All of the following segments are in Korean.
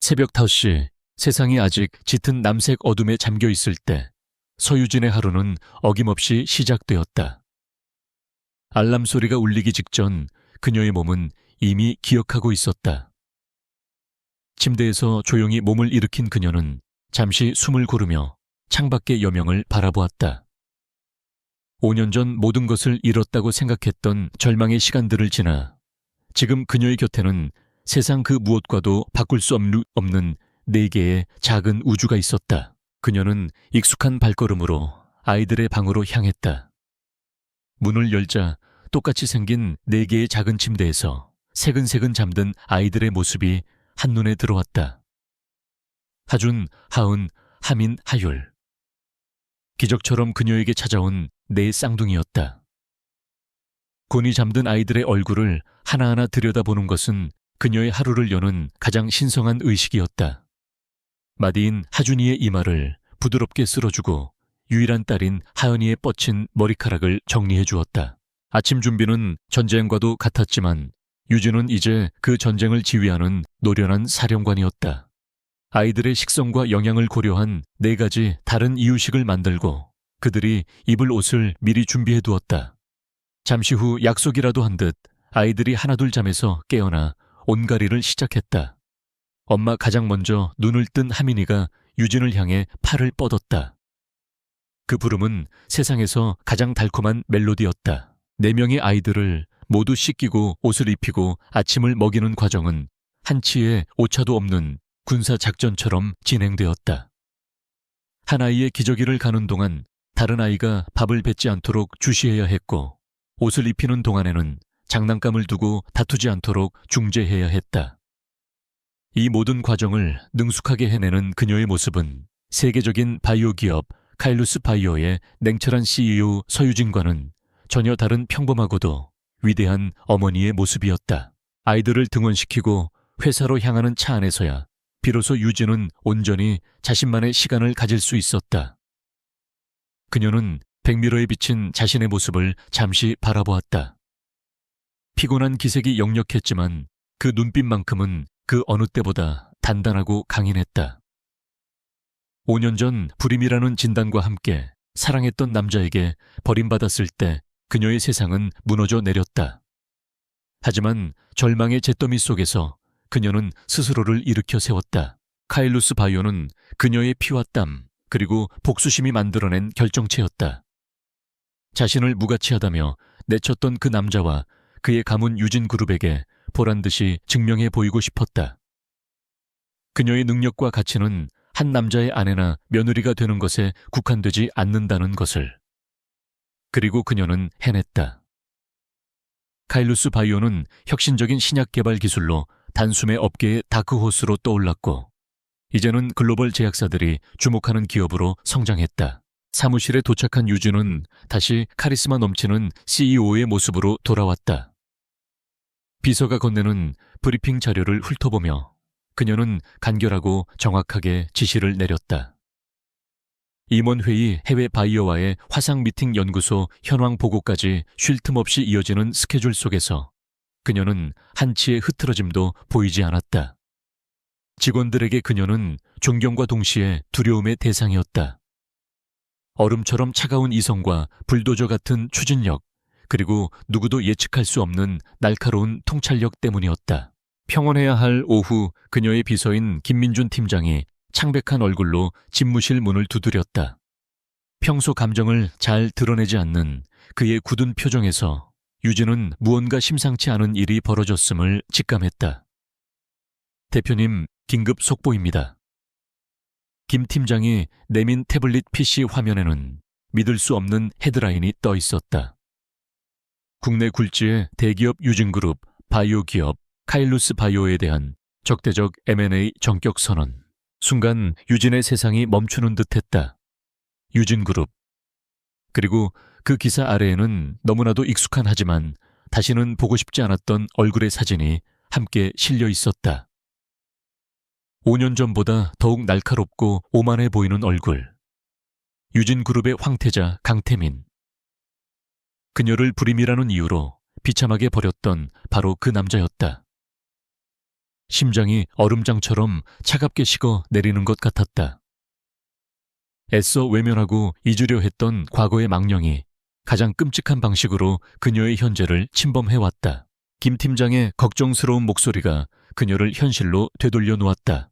새벽 5시, 세상이 아직 짙은 남색 어둠에 잠겨 있을 때 서유진의 하루는 어김없이 시작되었다. 알람 소리가 울리기 직전 그녀의 몸은 이미 기억하고 있었다. 침대에서 조용히 몸을 일으킨 그녀는 잠시 숨을 고르며 창밖의 여명을 바라보았다. 5년 전 모든 것을 잃었다고 생각했던 절망의 시간들을 지나 지금 그녀의 곁에는 세상 그 무엇과도 바꿀 수 없는 4개의 작은 우주가 있었다. 그녀는 익숙한 발걸음으로 아이들의 방으로 향했다. 문을 열자 똑같이 생긴 4개의 작은 침대에서 새근새근 잠든 아이들의 모습이 한눈에 들어왔다. 하준, 하은, 하민, 하율. 기적처럼 그녀에게 찾아온 4 쌍둥이였다. 곤히 잠든 아이들의 얼굴을 하나하나 들여다보는 것은 그녀의 하루를 여는 가장 신성한 의식이었다. 마디인 하준이의 이마를 부드럽게 쓸어주고 유일한 딸인 하은이의 뻗친 머리카락을 정리해 주었다. 아침 준비는 전쟁과도 같았지만 유진은 이제 그 전쟁을 지휘하는 노련한 사령관이었다. 아이들의 식성과 영양을 고려한 4가지 다른 이유식을 만들고 그들이 입을 옷을 미리 준비해 두었다. 잠시 후 약속이라도 한 듯 아이들이 하나둘 잠에서 깨어나 온가리를 시작했다. 엄마 가장 먼저 눈을 뜬 하민이가 유진을 향해 팔을 뻗었다. 그 부름은 세상에서 가장 달콤한 멜로디였다. 4명의 아이들을 모두 씻기고 옷을 입히고 아침을 먹이는 과정은 한치의 오차도 없는 군사작전처럼 진행되었다. 한 아이의 기저귀를 가는 동안 다른 아이가 밥을 뱉지 않도록 주시해야 했고 옷을 입히는 동안에는 장난감을 두고 다투지 않도록 중재해야 했다. 이 모든 과정을 능숙하게 해내는 그녀의 모습은 세계적인 바이오 기업 카일루스 바이오의 냉철한 CEO 서유진과는 전혀 다른 평범하고도 위대한 어머니의 모습이었다. 아이들을 등원시키고 회사로 향하는 차 안에서야 비로소 유진은 온전히 자신만의 시간을 가질 수 있었다. 그녀는 백미러에 비친 자신의 모습을 잠시 바라보았다. 피곤한 기색이 역력했지만 그 눈빛만큼은 그 어느 때보다 단단하고 강인했다. 5년 전 불임이라는 진단과 함께 사랑했던 남자에게 버림받았을 때 그녀의 세상은 무너져 내렸다. 하지만 절망의 잿더미 속에서 그녀는 스스로를 일으켜 세웠다. 카일루스 바이오는 그녀의 피와 땀 그리고 복수심이 만들어낸 결정체였다. 자신을 무가치하다며 내쳤던 그 남자와 그의 가문 유진 그룹에게 보란듯이 증명해 보이고 싶었다. 그녀의 능력과 가치는 한 남자의 아내나 며느리가 되는 것에 국한되지 않는다는 것을. 그리고 그녀는 해냈다. 카일루스 바이오는 혁신적인 신약 개발 기술로 단숨에 업계의 다크호스로 떠올랐고 이제는 글로벌 제약사들이 주목하는 기업으로 성장했다. 사무실에 도착한 유진은 다시 카리스마 넘치는 CEO의 모습으로 돌아왔다. 비서가 건네는 브리핑 자료를 훑어보며 그녀는 간결하고 정확하게 지시를 내렸다. 임원회의 해외 바이오와의 화상 미팅 연구소 현황 보고까지 쉴 틈 없이 이어지는 스케줄 속에서 그녀는 한치의 흐트러짐도 보이지 않았다. 직원들에게 그녀는 존경과 동시에 두려움의 대상이었다. 얼음처럼 차가운 이성과 불도저 같은 추진력, 그리고 누구도 예측할 수 없는 날카로운 통찰력 때문이었다. 평온해야 할 오후 그녀의 비서인 김민준 팀장이 창백한 얼굴로 집무실 문을 두드렸다. 평소 감정을 잘 드러내지 않는 그의 굳은 표정에서 유진은 무언가 심상치 않은 일이 벌어졌음을 직감했다. 대표님, 긴급 속보입니다. 김 팀장이 내민 태블릿 PC 화면에는 믿을 수 없는 헤드라인이 떠 있었다. 국내 굴지의 대기업 유진그룹, 바이오 기업 카일루스 바이오에 대한 적대적 M&A 전격 선언. 순간 유진의 세상이 멈추는 듯했다. 유진그룹. 그리고 그 기사 아래에는 너무나도 익숙한 하지만 다시는 보고 싶지 않았던 얼굴의 사진이 함께 실려 있었다. 5년 전보다 더욱 날카롭고 오만해 보이는 얼굴. 유진그룹의 황태자 강태민. 그녀를 불임이라는 이유로 비참하게 버렸던 바로 그 남자였다. 심장이 얼음장처럼 차갑게 식어 내리는 것 같았다. 애써 외면하고 잊으려 했던 과거의 망령이 가장 끔찍한 방식으로 그녀의 현재를 침범해왔다. 김 팀장의 걱정스러운 목소리가 그녀를 현실로 되돌려 놓았다.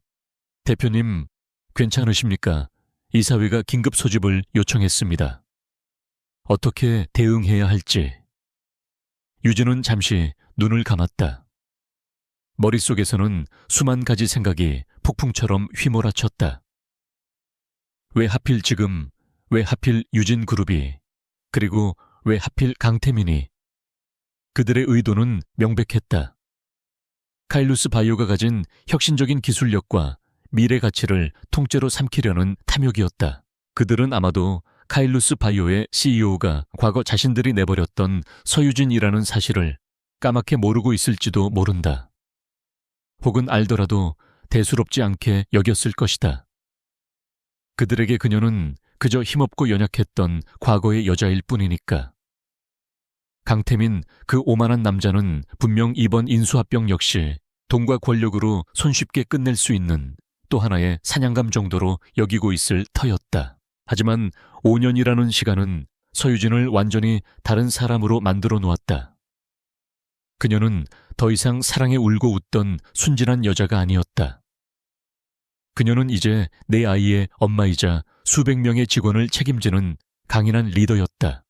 대표님, 괜찮으십니까? 이사회가 긴급 소집을 요청했습니다. 어떻게 대응해야 할지. 유진은 잠시 눈을 감았다. 머릿속에서는 수만 가지 생각이 폭풍처럼 휘몰아쳤다. 왜 하필 지금, 왜 하필 유진그룹이, 그리고 왜 하필 강태민이. 그들의 의도는 명백했다. 카일루스 바이오가 가진 혁신적인 기술력과 미래 가치를 통째로 삼키려는 탐욕이었다. 그들은 아마도 카일루스 바이오의 CEO가 과거 자신들이 내버렸던 서유진이라는 사실을 까맣게 모르고 있을지도 모른다. 혹은 알더라도 대수롭지 않게 여겼을 것이다. 그들에게 그녀는 그저 힘없고 연약했던 과거의 여자일 뿐이니까. 강태민, 그 오만한 남자는 분명 이번 인수합병 역시 돈과 권력으로 손쉽게 끝낼 수 있는 또 하나의 사냥감 정도로 여기고 있을 터였다. 하지만 5년이라는 시간은 서유진을 완전히 다른 사람으로 만들어 놓았다. 그녀는 더 이상 사랑에 울고 웃던 순진한 여자가 아니었다. 그녀는 이제 내 아이의 엄마이자 수백 명의 직원을 책임지는 강인한 리더였다.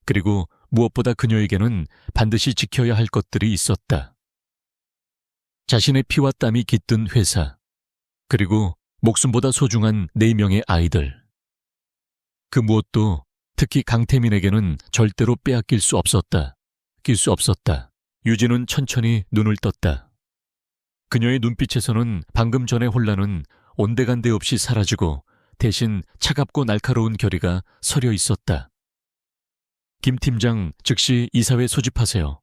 그리고 무엇보다 그녀에게는 반드시 지켜야 할 것들이 있었다. 자신의 피와 땀이 깃든 회사, 그리고 목숨보다 소중한 4명의 아이들. 그 무엇도 특히 강태민에게는 절대로 빼앗길 수 없었다. 낄 수 없었다. 유진은 천천히 눈을 떴다. 그녀의 눈빛에서는 방금 전의 혼란은 온데간데 없이 사라지고 대신 차갑고 날카로운 결의가 서려 있었다. 김 팀장 즉시 이사회 소집하세요.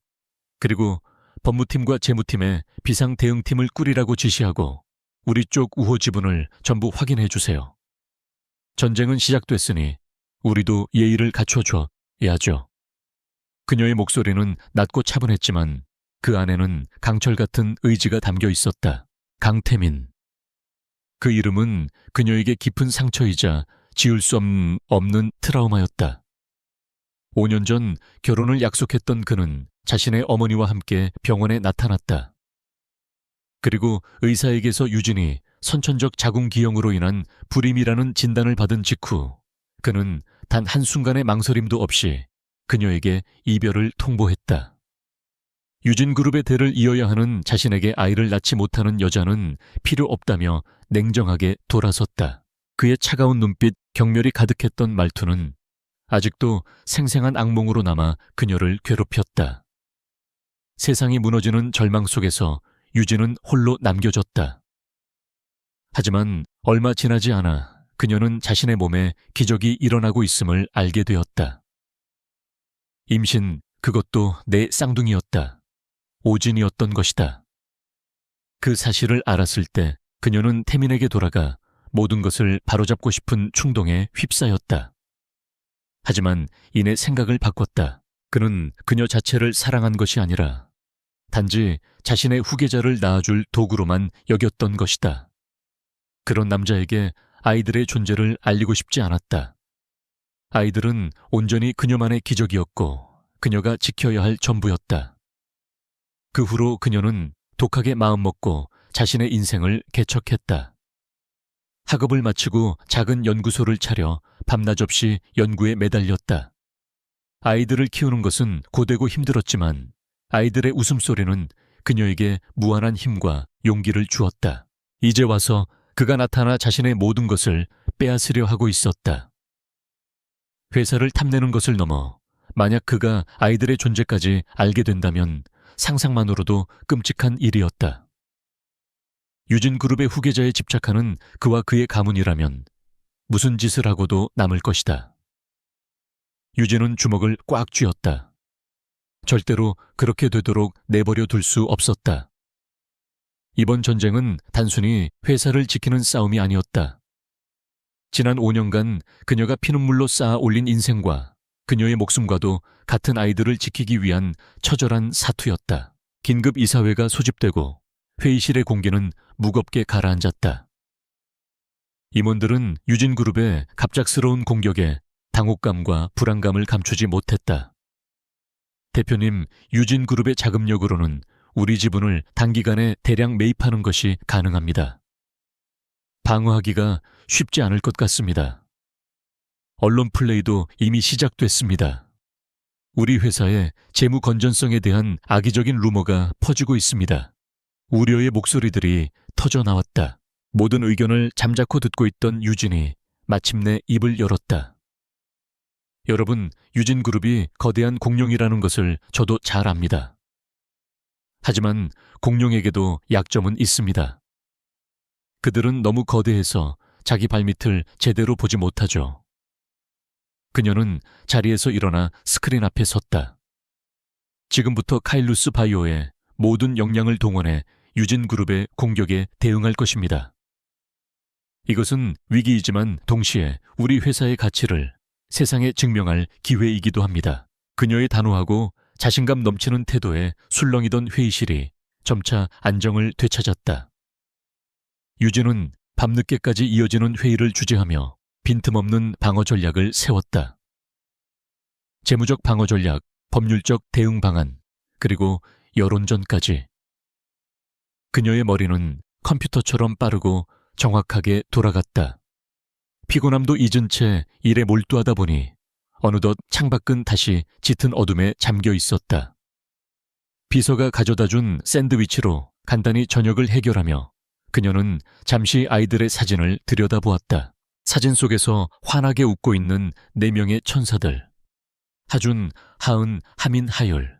그리고 법무팀과 재무팀에 비상대응팀을 꾸리라고 지시하고 우리 쪽 우호 지분을 전부 확인해 주세요. 전쟁은 시작됐으니 우리도 예의를 갖춰줘야죠. 그녀의 목소리는 낮고 차분했지만 그 안에는 강철 같은 의지가 담겨 있었다. 강태민. 그 이름은 그녀에게 깊은 상처이자 지울 수 없는 트라우마였다. 5년 전 결혼을 약속했던 그는 자신의 어머니와 함께 병원에 나타났다. 그리고 의사에게서 유진이 선천적 자궁기형으로 인한 불임이라는 진단을 받은 직후 그는 단 한순간의 망설임도 없이 그녀에게 이별을 통보했다. 유진그룹의 대를 이어야 하는 자신에게 아이를 낳지 못하는 여자는 필요 없다며 냉정하게 돌아섰다. 그의 차가운 눈빛, 경멸이 가득했던 말투는 아직도 생생한 악몽으로 남아 그녀를 괴롭혔다. 세상이 무너지는 절망 속에서 유진은 홀로 남겨졌다. 하지만 얼마 지나지 않아 그녀는 자신의 몸에 기적이 일어나고 있음을 알게 되었다. 임신, 그것도 내 쌍둥이였다. 오진이었던 것이다. 그 사실을 알았을 때 그녀는 태민에게 돌아가 모든 것을 바로잡고 싶은 충동에 휩싸였다. 하지만 이내 생각을 바꿨다. 그는 그녀 자체를 사랑한 것이 아니라 단지 자신의 후계자를 낳아줄 도구로만 여겼던 것이다. 그런 남자에게 아이들의 존재를 알리고 싶지 않았다. 아이들은 온전히 그녀만의 기적이었고 그녀가 지켜야 할 전부였다. 그 후로 그녀는 독하게 마음먹고 자신의 인생을 개척했다. 학업을 마치고 작은 연구소를 차려 밤낮 없이 연구에 매달렸다. 아이들을 키우는 것은 고되고 힘들었지만 아이들의 웃음소리는 그녀에게 무한한 힘과 용기를 주었다. 이제 와서 그가 나타나 자신의 모든 것을 빼앗으려 하고 있었다. 회사를 탐내는 것을 넘어 만약 그가 아이들의 존재까지 알게 된다면 상상만으로도 끔찍한 일이었다. 유진그룹의 후계자에 집착하는 그와 그의 가문이라면 무슨 짓을 하고도 남을 것이다. 유진은 주먹을 꽉 쥐었다. 절대로 그렇게 되도록 내버려 둘 수 없었다. 이번 전쟁은 단순히 회사를 지키는 싸움이 아니었다. 지난 5년간 그녀가 피눈물로 쌓아 올린 인생과 그녀의 목숨과도 같은 아이들을 지키기 위한 처절한 사투였다. 긴급 이사회가 소집되고 회의실의 공기는 무겁게 가라앉았다. 임원들은 유진그룹의 갑작스러운 공격에 당혹감과 불안감을 감추지 못했다. 대표님, 유진그룹의 자금력으로는 우리 지분을 단기간에 대량 매입하는 것이 가능합니다. 방어하기가 쉽지 않을 것 같습니다. 언론 플레이도 이미 시작됐습니다. 우리 회사의 재무 건전성에 대한 악의적인 루머가 퍼지고 있습니다. 우려의 목소리들이 터져 나왔다. 모든 의견을 잠자코 듣고 있던 유진이 마침내 입을 열었다. 여러분, 유진그룹이 거대한 공룡이라는 것을 저도 잘 압니다. 하지만 공룡에게도 약점은 있습니다. 그들은 너무 거대해서 자기 발밑을 제대로 보지 못하죠. 그녀는 자리에서 일어나 스크린 앞에 섰다. 지금부터 카일루스 바이오의 모든 역량을 동원해 유진그룹의 공격에 대응할 것입니다. 이것은 위기이지만 동시에 우리 회사의 가치를 세상에 증명할 기회이기도 합니다. 그녀의 단호하고 자신감 넘치는 태도에 술렁이던 회의실이 점차 안정을 되찾았다. 유진은 밤늦게까지 이어지는 회의를 주재하며 빈틈없는 방어 전략을 세웠다. 재무적 방어 전략, 법률적 대응 방안, 그리고 여론전까지. 그녀의 머리는 컴퓨터처럼 빠르고 정확하게 돌아갔다. 피곤함도 잊은 채 일에 몰두하다 보니 어느덧 창밖은 다시 짙은 어둠에 잠겨 있었다. 비서가 가져다준 샌드위치로 간단히 저녁을 해결하며 그녀는 잠시 아이들의 사진을 들여다보았다. 사진 속에서 환하게 웃고 있는 4명의 천사들. 하준, 하은, 하민, 하율.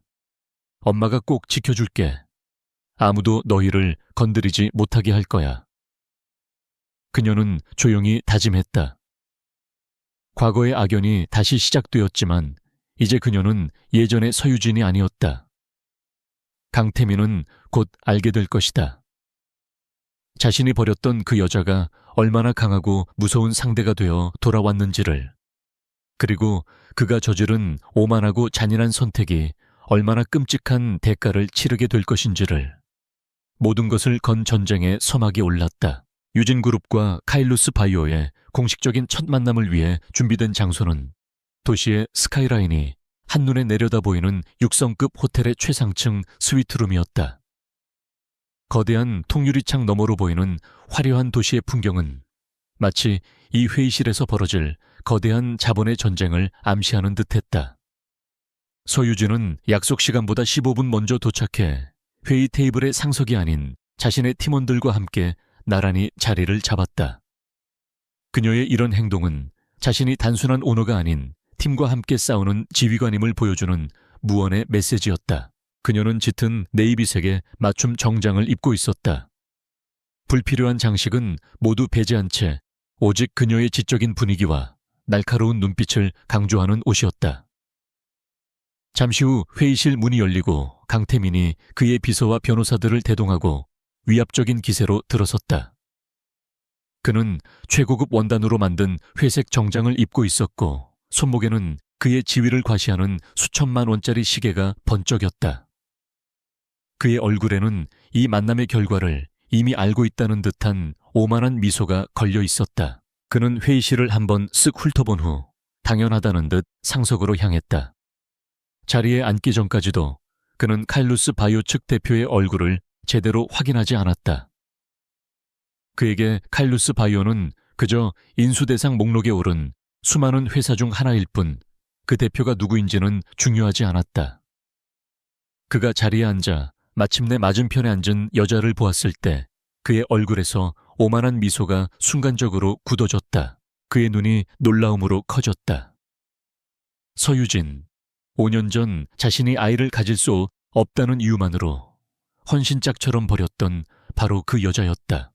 엄마가 꼭 지켜줄게. 아무도 너희를 건드리지 못하게 할 거야. 그녀는 조용히 다짐했다. 과거의 악연이 다시 시작되었지만 이제 그녀는 예전의 서유진이 아니었다. 강태민은 곧 알게 될 것이다. 자신이 버렸던 그 여자가 얼마나 강하고 무서운 상대가 되어 돌아왔는지를, 그리고 그가 저지른 오만하고 잔인한 선택이 얼마나 끔찍한 대가를 치르게 될 것인지를, 모든 것을 건 전쟁의 서막이 올랐다. 유진그룹과 카일루스 바이오의 공식적인 첫 만남을 위해 준비된 장소는 도시의 스카이라인이 한눈에 내려다 보이는 6성급 호텔의 최상층 스위트룸이었다. 거대한 통유리창 너머로 보이는 화려한 도시의 풍경은 마치 이 회의실에서 벌어질 거대한 자본의 전쟁을 암시하는 듯했다. 서유진은 약속 시간보다 15분 먼저 도착해 회의 테이블의 상석이 아닌 자신의 팀원들과 함께 나란히 자리를 잡았다. 그녀의 이런 행동은 자신이 단순한 오너가 아닌 팀과 함께 싸우는 지휘관임을 보여주는 무언의 메시지였다. 그녀는 짙은 네이비색의 맞춤 정장을 입고 있었다. 불필요한 장식은 모두 배제한 채 오직 그녀의 지적인 분위기와 날카로운 눈빛을 강조하는 옷이었다. 잠시 후 회의실 문이 열리고 강태민이 그의 비서와 변호사들을 대동하고 위압적인 기세로 들어섰다. 그는 최고급 원단으로 만든 회색 정장을 입고 있었고 손목에는 그의 지위를 과시하는 수천만 원짜리 시계가 번쩍였다. 그의 얼굴에는 이 만남의 결과를 이미 알고 있다는 듯한 오만한 미소가 걸려 있었다. 그는 회의실을 한번 쓱 훑어본 후 당연하다는 듯 상석으로 향했다. 자리에 앉기 전까지도 그는 카일루스 바이오 측 대표의 얼굴을 제대로 확인하지 않았다. 그에게 카일루스 바이오는 그저 인수대상 목록에 오른 수많은 회사 중 하나일 뿐 그 대표가 누구인지는 중요하지 않았다. 그가 자리에 앉아 마침내 맞은편에 앉은 여자를 보았을 때 그의 얼굴에서 오만한 미소가 순간적으로 굳어졌다. 그의 눈이 놀라움으로 커졌다. 서유진, 5년 전 자신이 아이를 가질 수 없다는 이유만으로 헌신짝처럼 버렸던 바로 그 여자였다.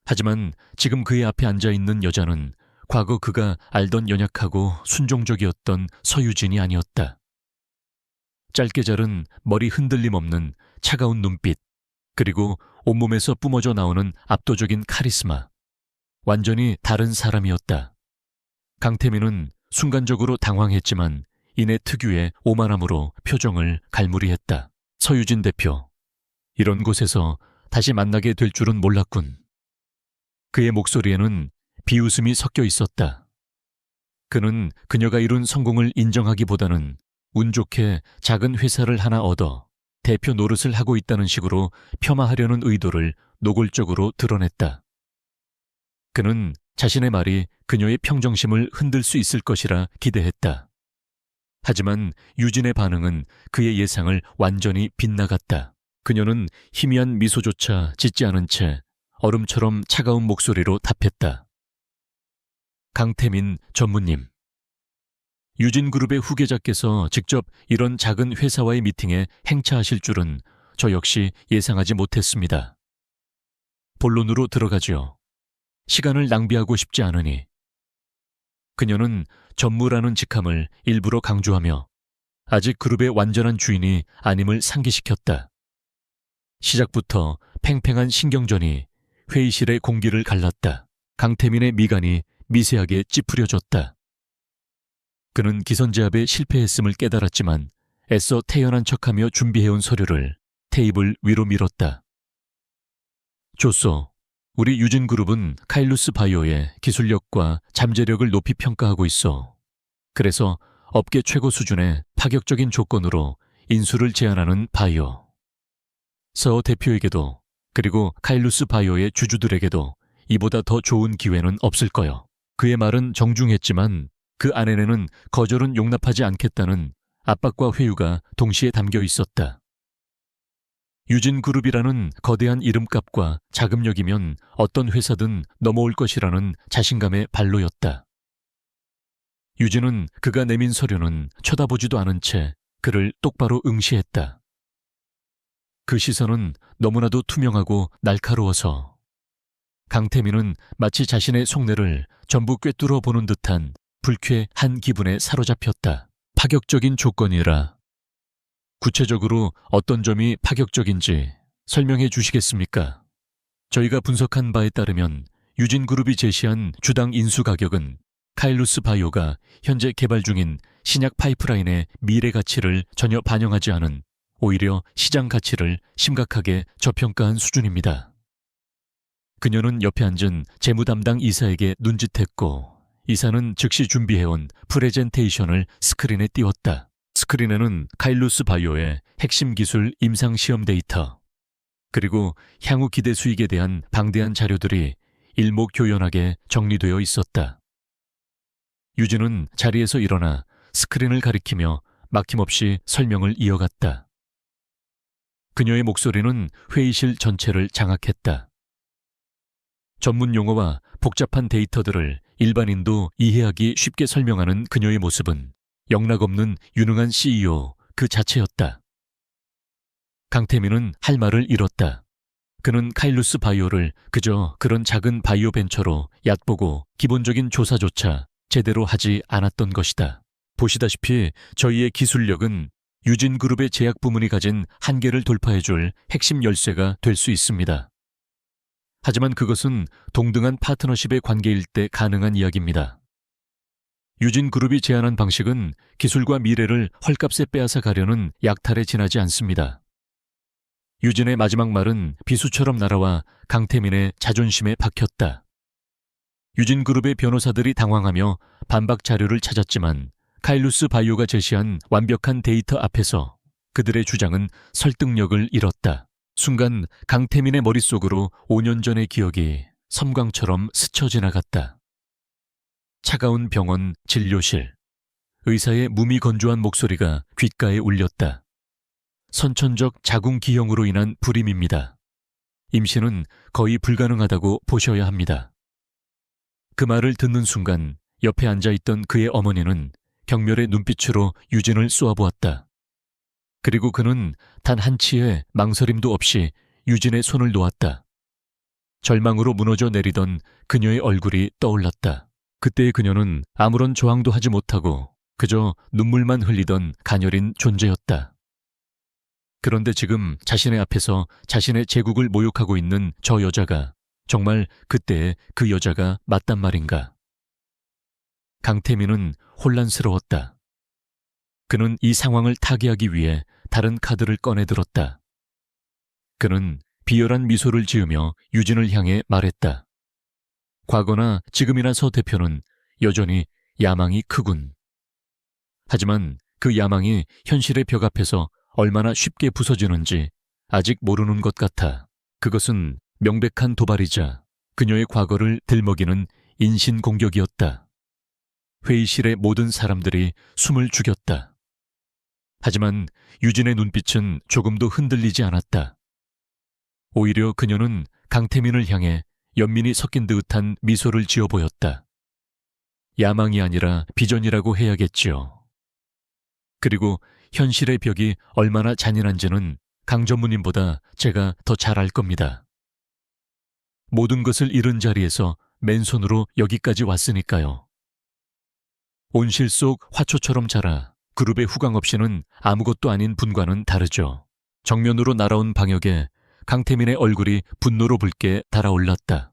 하지만 지금 그의 앞에 앉아있는 여자는 과거 그가 알던 연약하고 순종적이었던 서유진이 아니었다. 짧게 자른 머리 흔들림 없는 차가운 눈빛, 그리고 온몸에서 뿜어져 나오는 압도적인 카리스마. 완전히 다른 사람이었다. 강태민은 순간적으로 당황했지만 이내 특유의 오만함으로 표정을 갈무리했다. 서유진 대표, 이런 곳에서 다시 만나게 될 줄은 몰랐군. 그의 목소리에는 비웃음이 섞여 있었다. 그는 그녀가 이룬 성공을 인정하기보다는 운 좋게 작은 회사를 하나 얻어 대표 노릇을 하고 있다는 식으로 폄하하려는 의도를 노골적으로 드러냈다. 그는 자신의 말이 그녀의 평정심을 흔들 수 있을 것이라 기대했다. 하지만 유진의 반응은 그의 예상을 완전히 빗나갔다. 그녀는 희미한 미소조차 짓지 않은 채 얼음처럼 차가운 목소리로 답했다. 강태민 전무님. 유진그룹의 후계자께서 직접 이런 작은 회사와의 미팅에 행차하실 줄은 저 역시 예상하지 못했습니다. 본론으로 들어가죠. 시간을 낭비하고 싶지 않으니. 그녀는 전무라는 직함을 일부러 강조하며 아직 그룹의 완전한 주인이 아님을 상기시켰다. 시작부터 팽팽한 신경전이 회의실의 공기를 갈랐다. 강태민의 미간이 미세하게 찌푸려졌다. 그는 기선제압에 실패했음을 깨달았지만 애써 태연한 척하며 준비해온 서류를 테이블 위로 밀었다. 좋소. 우리 유진그룹은 카일루스 바이오의 기술력과 잠재력을 높이 평가하고 있어. 그래서 업계 최고 수준의 파격적인 조건으로 인수를 제안하는 바이오. 서 대표에게도 그리고 카일루스 바이오의 주주들에게도 이보다 더 좋은 기회는 없을 거요. 그의 말은 정중했지만 그 안에는 거절은 용납하지 않겠다는 압박과 회유가 동시에 담겨 있었다. 유진그룹이라는 거대한 이름값과 자금력이면 어떤 회사든 넘어올 것이라는 자신감의 발로였다. 유진은 그가 내민 서류는 쳐다보지도 않은 채 그를 똑바로 응시했다. 그 시선은 너무나도 투명하고 날카로워서 강태민은 마치 자신의 속내를 전부 꿰뚫어 보는 듯한 불쾌한 기분에 사로잡혔다. 파격적인 조건이라. 구체적으로 어떤 점이 파격적인지 설명해 주시겠습니까? 저희가 분석한 바에 따르면 유진그룹이 제시한 주당 인수 가격은 카일루스 바이오가 현재 개발 중인 신약 파이프라인의 미래 가치를 전혀 반영하지 않은 오히려 시장 가치를 심각하게 저평가한 수준입니다. 그녀는 옆에 앉은 재무 담당 이사에게 눈짓했고 이사는 즉시 준비해온 프레젠테이션을 스크린에 띄웠다. 스크린에는 카일루스 바이오의 핵심 기술 임상시험 데이터 그리고 향후 기대 수익에 대한 방대한 자료들이 일목요연하게 정리되어 있었다. 유진은 자리에서 일어나 스크린을 가리키며 막힘없이 설명을 이어갔다. 그녀의 목소리는 회의실 전체를 장악했다. 전문 용어와 복잡한 데이터들을 일반인도 이해하기 쉽게 설명하는 그녀의 모습은 영락없는 유능한 CEO 그 자체였다. 강태민은 할 말을 잃었다. 그는 카일루스 바이오를 그저 그런 작은 바이오 벤처로 얕보고 기본적인 조사조차 제대로 하지 않았던 것이다. 보시다시피 저희의 기술력은 유진그룹의 제약 부문이 가진 한계를 돌파해줄 핵심 열쇠가 될 수 있습니다. 하지만 그것은 동등한 파트너십의 관계일 때 가능한 이야기입니다. 유진그룹이 제안한 방식은 기술과 미래를 헐값에 빼앗아 가려는 약탈에 지나지 않습니다. 유진의 마지막 말은 비수처럼 날아와 강태민의 자존심에 박혔다. 유진그룹의 변호사들이 당황하며 반박 자료를 찾았지만 카일루스 바이오가 제시한 완벽한 데이터 앞에서 그들의 주장은 설득력을 잃었다. 순간 강태민의 머릿속으로 5년 전의 기억이 섬광처럼 스쳐 지나갔다. 차가운 병원 진료실. 의사의 무미건조한 목소리가 귓가에 울렸다. 선천적 자궁 기형으로 인한 불임입니다. 임신은 거의 불가능하다고 보셔야 합니다. 그 말을 듣는 순간 옆에 앉아있던 그의 어머니는 경멸의 눈빛으로 유진을 쏘아보았다. 그리고 그는 단 한치의 망설임도 없이 유진의 손을 놓았다. 절망으로 무너져 내리던 그녀의 얼굴이 떠올랐다. 그때의 그녀는 아무런 저항도 하지 못하고 그저 눈물만 흘리던 가녀린 존재였다. 그런데 지금 자신의 앞에서 자신의 제국을 모욕하고 있는 저 여자가 정말 그때의 그 여자가 맞단 말인가? 강태민은 혼란스러웠다. 그는 이 상황을 타개하기 위해 다른 카드를 꺼내들었다. 그는 비열한 미소를 지으며 유진을 향해 말했다. 과거나 지금이나 서 대표는 여전히 야망이 크군. 하지만 그 야망이 현실의 벽 앞에서 얼마나 쉽게 부서지는지 아직 모르는 것 같아. 그것은 명백한 도발이자 그녀의 과거를 들먹이는 인신공격이었다. 회의실의 모든 사람들이 숨을 죽였다. 하지만 유진의 눈빛은 조금도 흔들리지 않았다. 오히려 그녀는 강태민을 향해 연민이 섞인 듯한 미소를 지어 보였다. 야망이 아니라 비전이라고 해야겠지요. 그리고 현실의 벽이 얼마나 잔인한지는 강 전무님보다 제가 더 잘 알 겁니다. 모든 것을 잃은 자리에서 맨손으로 여기까지 왔으니까요. 온실 속 화초처럼 자라 그룹의 후광 없이는 아무것도 아닌 분과는 다르죠. 정면으로 날아온 방역에 강태민의 얼굴이 분노로 붉게 달아올랐다.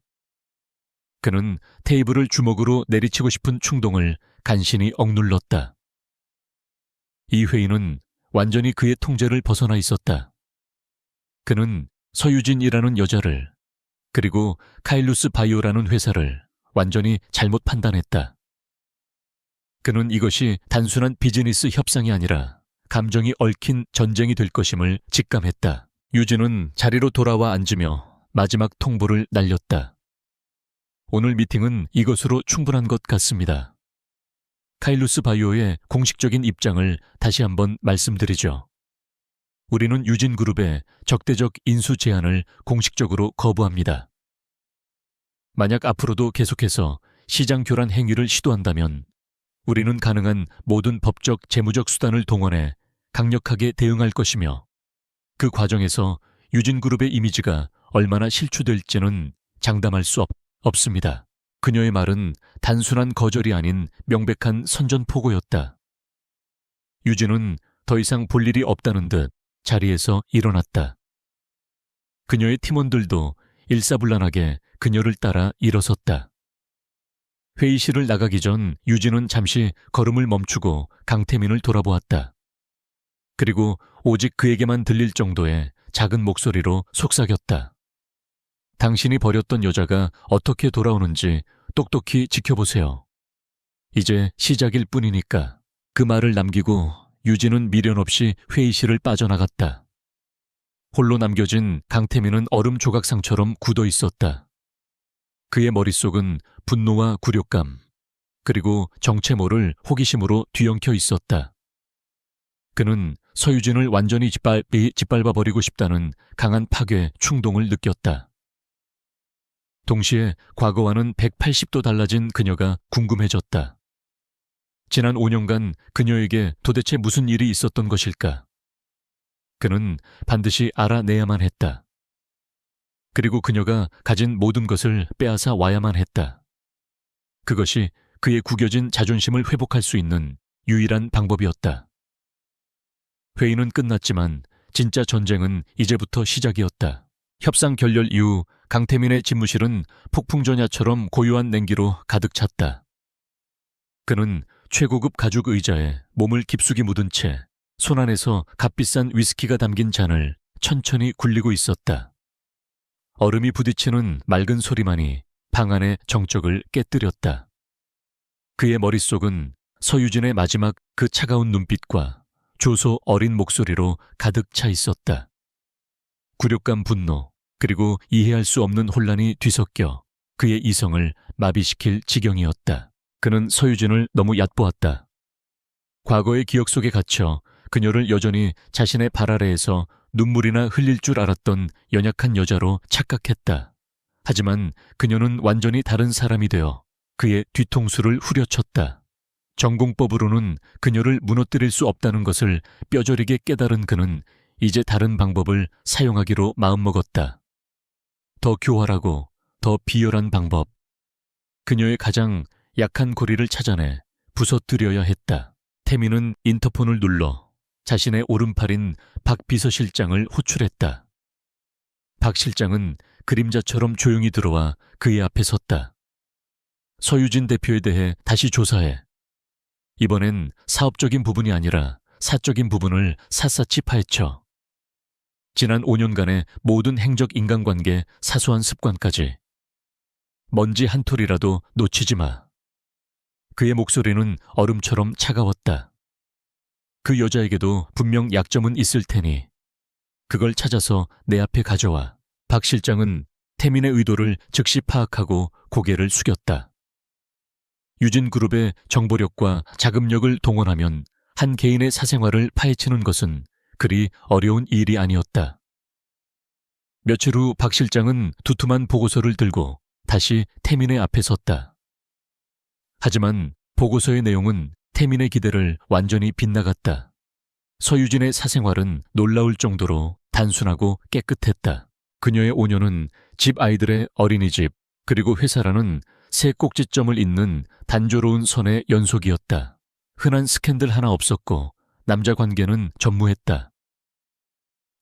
그는 테이블을 주먹으로 내리치고 싶은 충동을 간신히 억눌렀다. 이 회의는 완전히 그의 통제를 벗어나 있었다. 그는 서유진이라는 여자를 그리고 카일루스 바이오라는 회사를 완전히 잘못 판단했다. 그는 이것이 단순한 비즈니스 협상이 아니라 감정이 얽힌 전쟁이 될 것임을 직감했다. 유진은 자리로 돌아와 앉으며 마지막 통보를 날렸다. 오늘 미팅은 이것으로 충분한 것 같습니다. 카일루스 바이오의 공식적인 입장을 다시 한번 말씀드리죠. 우리는 유진그룹의 적대적 인수 제안을 공식적으로 거부합니다. 만약 앞으로도 계속해서 시장 교란 행위를 시도한다면 우리는 가능한 모든 법적 재무적 수단을 동원해 강력하게 대응할 것이며 그 과정에서 유진그룹의 이미지가 얼마나 실추될지는 장담할 수 없습니다. 그녀의 말은 단순한 거절이 아닌 명백한 선전포고였다. 유진은 더 이상 볼 일이 없다는 듯 자리에서 일어났다. 그녀의 팀원들도 일사불란하게 그녀를 따라 일어섰다. 회의실을 나가기 전 유진은 잠시 걸음을 멈추고 강태민을 돌아보았다. 그리고 오직 그에게만 들릴 정도의 작은 목소리로 속삭였다. 당신이 버렸던 여자가 어떻게 돌아오는지 똑똑히 지켜보세요. 이제 시작일 뿐이니까. 그 말을 남기고 유진은 미련 없이 회의실을 빠져나갔다. 홀로 남겨진 강태민은 얼음 조각상처럼 굳어 있었다. 그의 머릿속은 분노와 굴욕감, 그리고 정체 모를 호기심으로 뒤엉켜 있었다. 그는 서유진을 완전히 짓밟아버리고 싶다는 강한 파괴, 충동을 느꼈다. 동시에 과거와는 180도 달라진 그녀가 궁금해졌다. 지난 5년간 그녀에게 도대체 무슨 일이 있었던 것일까? 그는 반드시 알아내야만 했다. 그리고 그녀가 가진 모든 것을 빼앗아 와야만 했다. 그것이 그의 구겨진 자존심을 회복할 수 있는 유일한 방법이었다. 회의는 끝났지만 진짜 전쟁은 이제부터 시작이었다. 협상 결렬 이후 강태민의 집무실은 폭풍전야처럼 고요한 냉기로 가득 찼다. 그는 최고급 가죽 의자에 몸을 깊숙이 묻은 채 손안에서 값비싼 위스키가 담긴 잔을 천천히 굴리고 있었다. 얼음이 부딪히는 맑은 소리만이 방 안의 정적을 깨뜨렸다. 그의 머릿속은 서유진의 마지막 그 차가운 눈빛과 조소 어린 목소리로 가득 차 있었다. 굴욕감, 분노, 그리고 이해할 수 없는 혼란이 뒤섞여 그의 이성을 마비시킬 지경이었다. 그는 서유진을 너무 얕보았다. 과거의 기억 속에 갇혀 그녀를 여전히 자신의 발 아래에서 눈물이나 흘릴 줄 알았던 연약한 여자로 착각했다. 하지만 그녀는 완전히 다른 사람이 되어 그의 뒤통수를 후려쳤다. 전공법으로는 그녀를 무너뜨릴 수 없다는 것을 뼈저리게 깨달은 그는 이제 다른 방법을 사용하기로 마음먹었다. 더 교활하고 더 비열한 방법. 그녀의 가장 약한 고리를 찾아내 부서뜨려야 했다. 태민은 인터폰을 눌러 자신의 오른팔인 박 비서실장을 호출했다. 박 실장은 그림자처럼 조용히 들어와 그의 앞에 섰다. 서유진 대표에 대해 다시 조사해. 이번엔 사업적인 부분이 아니라 사적인 부분을 샅샅이 파헤쳐. 지난 5년간의 모든 행적 인간관계 사소한 습관까지. 먼지 한 톨이라도 놓치지 마. 그의 목소리는 얼음처럼 차가웠다. 그 여자에게도 분명 약점은 있을 테니 그걸 찾아서 내 앞에 가져와. 박 실장은 태민의 의도를 즉시 파악하고 고개를 숙였다. 유진그룹의 정보력과 자금력을 동원하면 한 개인의 사생활을 파헤치는 것은 그리 어려운 일이 아니었다. 며칠 후 박 실장은 두툼한 보고서를 들고 다시 태민의 앞에 섰다. 하지만 보고서의 내용은 태민의 기대를 완전히 빗나갔다. 서유진의 사생활은 놀라울 정도로 단순하고 깨끗했다. 그녀의 5년은 집 아이들의 어린이집 그리고 회사라는 세 꼭지점을 잇는 단조로운 선의 연속이었다. 흔한 스캔들 하나 없었고 남자 관계는 전무했다.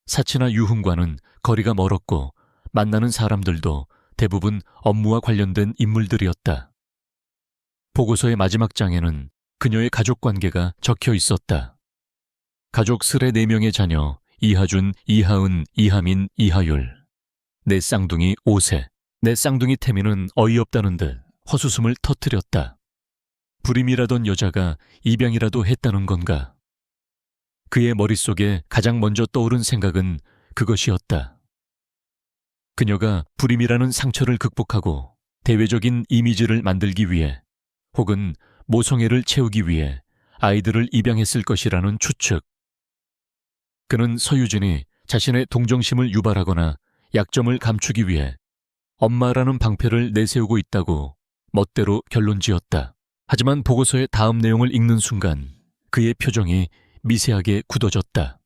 사치나 유흥과는 거리가 멀었고 만나는 사람들도 대부분 업무와 관련된 인물들이었다. 보고서의 마지막 장에는 그녀의 가족 관계가 적혀 있었다. 가족 슬의 4명의 자녀 이하준, 이하은, 이하민, 이하율. 내 쌍둥이 5세. 내 쌍둥이 태민은 어이없다는 듯 헛웃음을 터뜨렸다. 불임이라던 여자가 입양이라도 했다는 건가? 그의 머릿속에 가장 먼저 떠오른 생각은 그것이었다. 그녀가 불임이라는 상처를 극복하고 대외적인 이미지를 만들기 위해 혹은 모성애를 채우기 위해 아이들을 입양했을 것이라는 추측. 그는 서유진이 자신의 동정심을 유발하거나 약점을 감추기 위해 엄마라는 방패를 내세우고 있다고 멋대로 결론지었다. 하지만 보고서의 다음 내용을 읽는 순간 그의 표정이 미세하게 굳어졌다.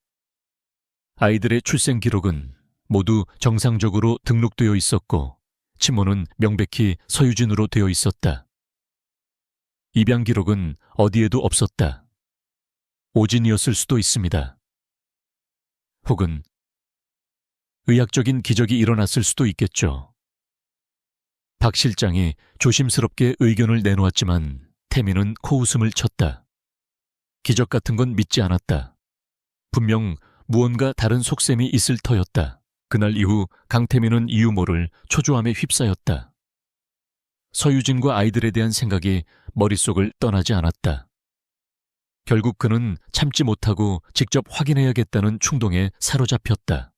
아이들의 출생 기록은 모두 정상적으로 등록되어 있었고 친모는 명백히 서유진으로 되어 있었다. 입양 기록은 어디에도 없었다. 오진이었을 수도 있습니다. 혹은 의학적인 기적이 일어났을 수도 있겠죠. 박 실장이 조심스럽게 의견을 내놓았지만 태민은 코웃음을 쳤다. 기적 같은 건 믿지 않았다. 분명 무언가 다른 속셈이 있을 터였다. 그날 이후 강태민은 이유 모를 초조함에 휩싸였다. 서유진과 아이들에 대한 생각이 머릿속을 떠나지 않았다. 결국 그는 참지 못하고 직접 확인해야겠다는 충동에 사로잡혔다.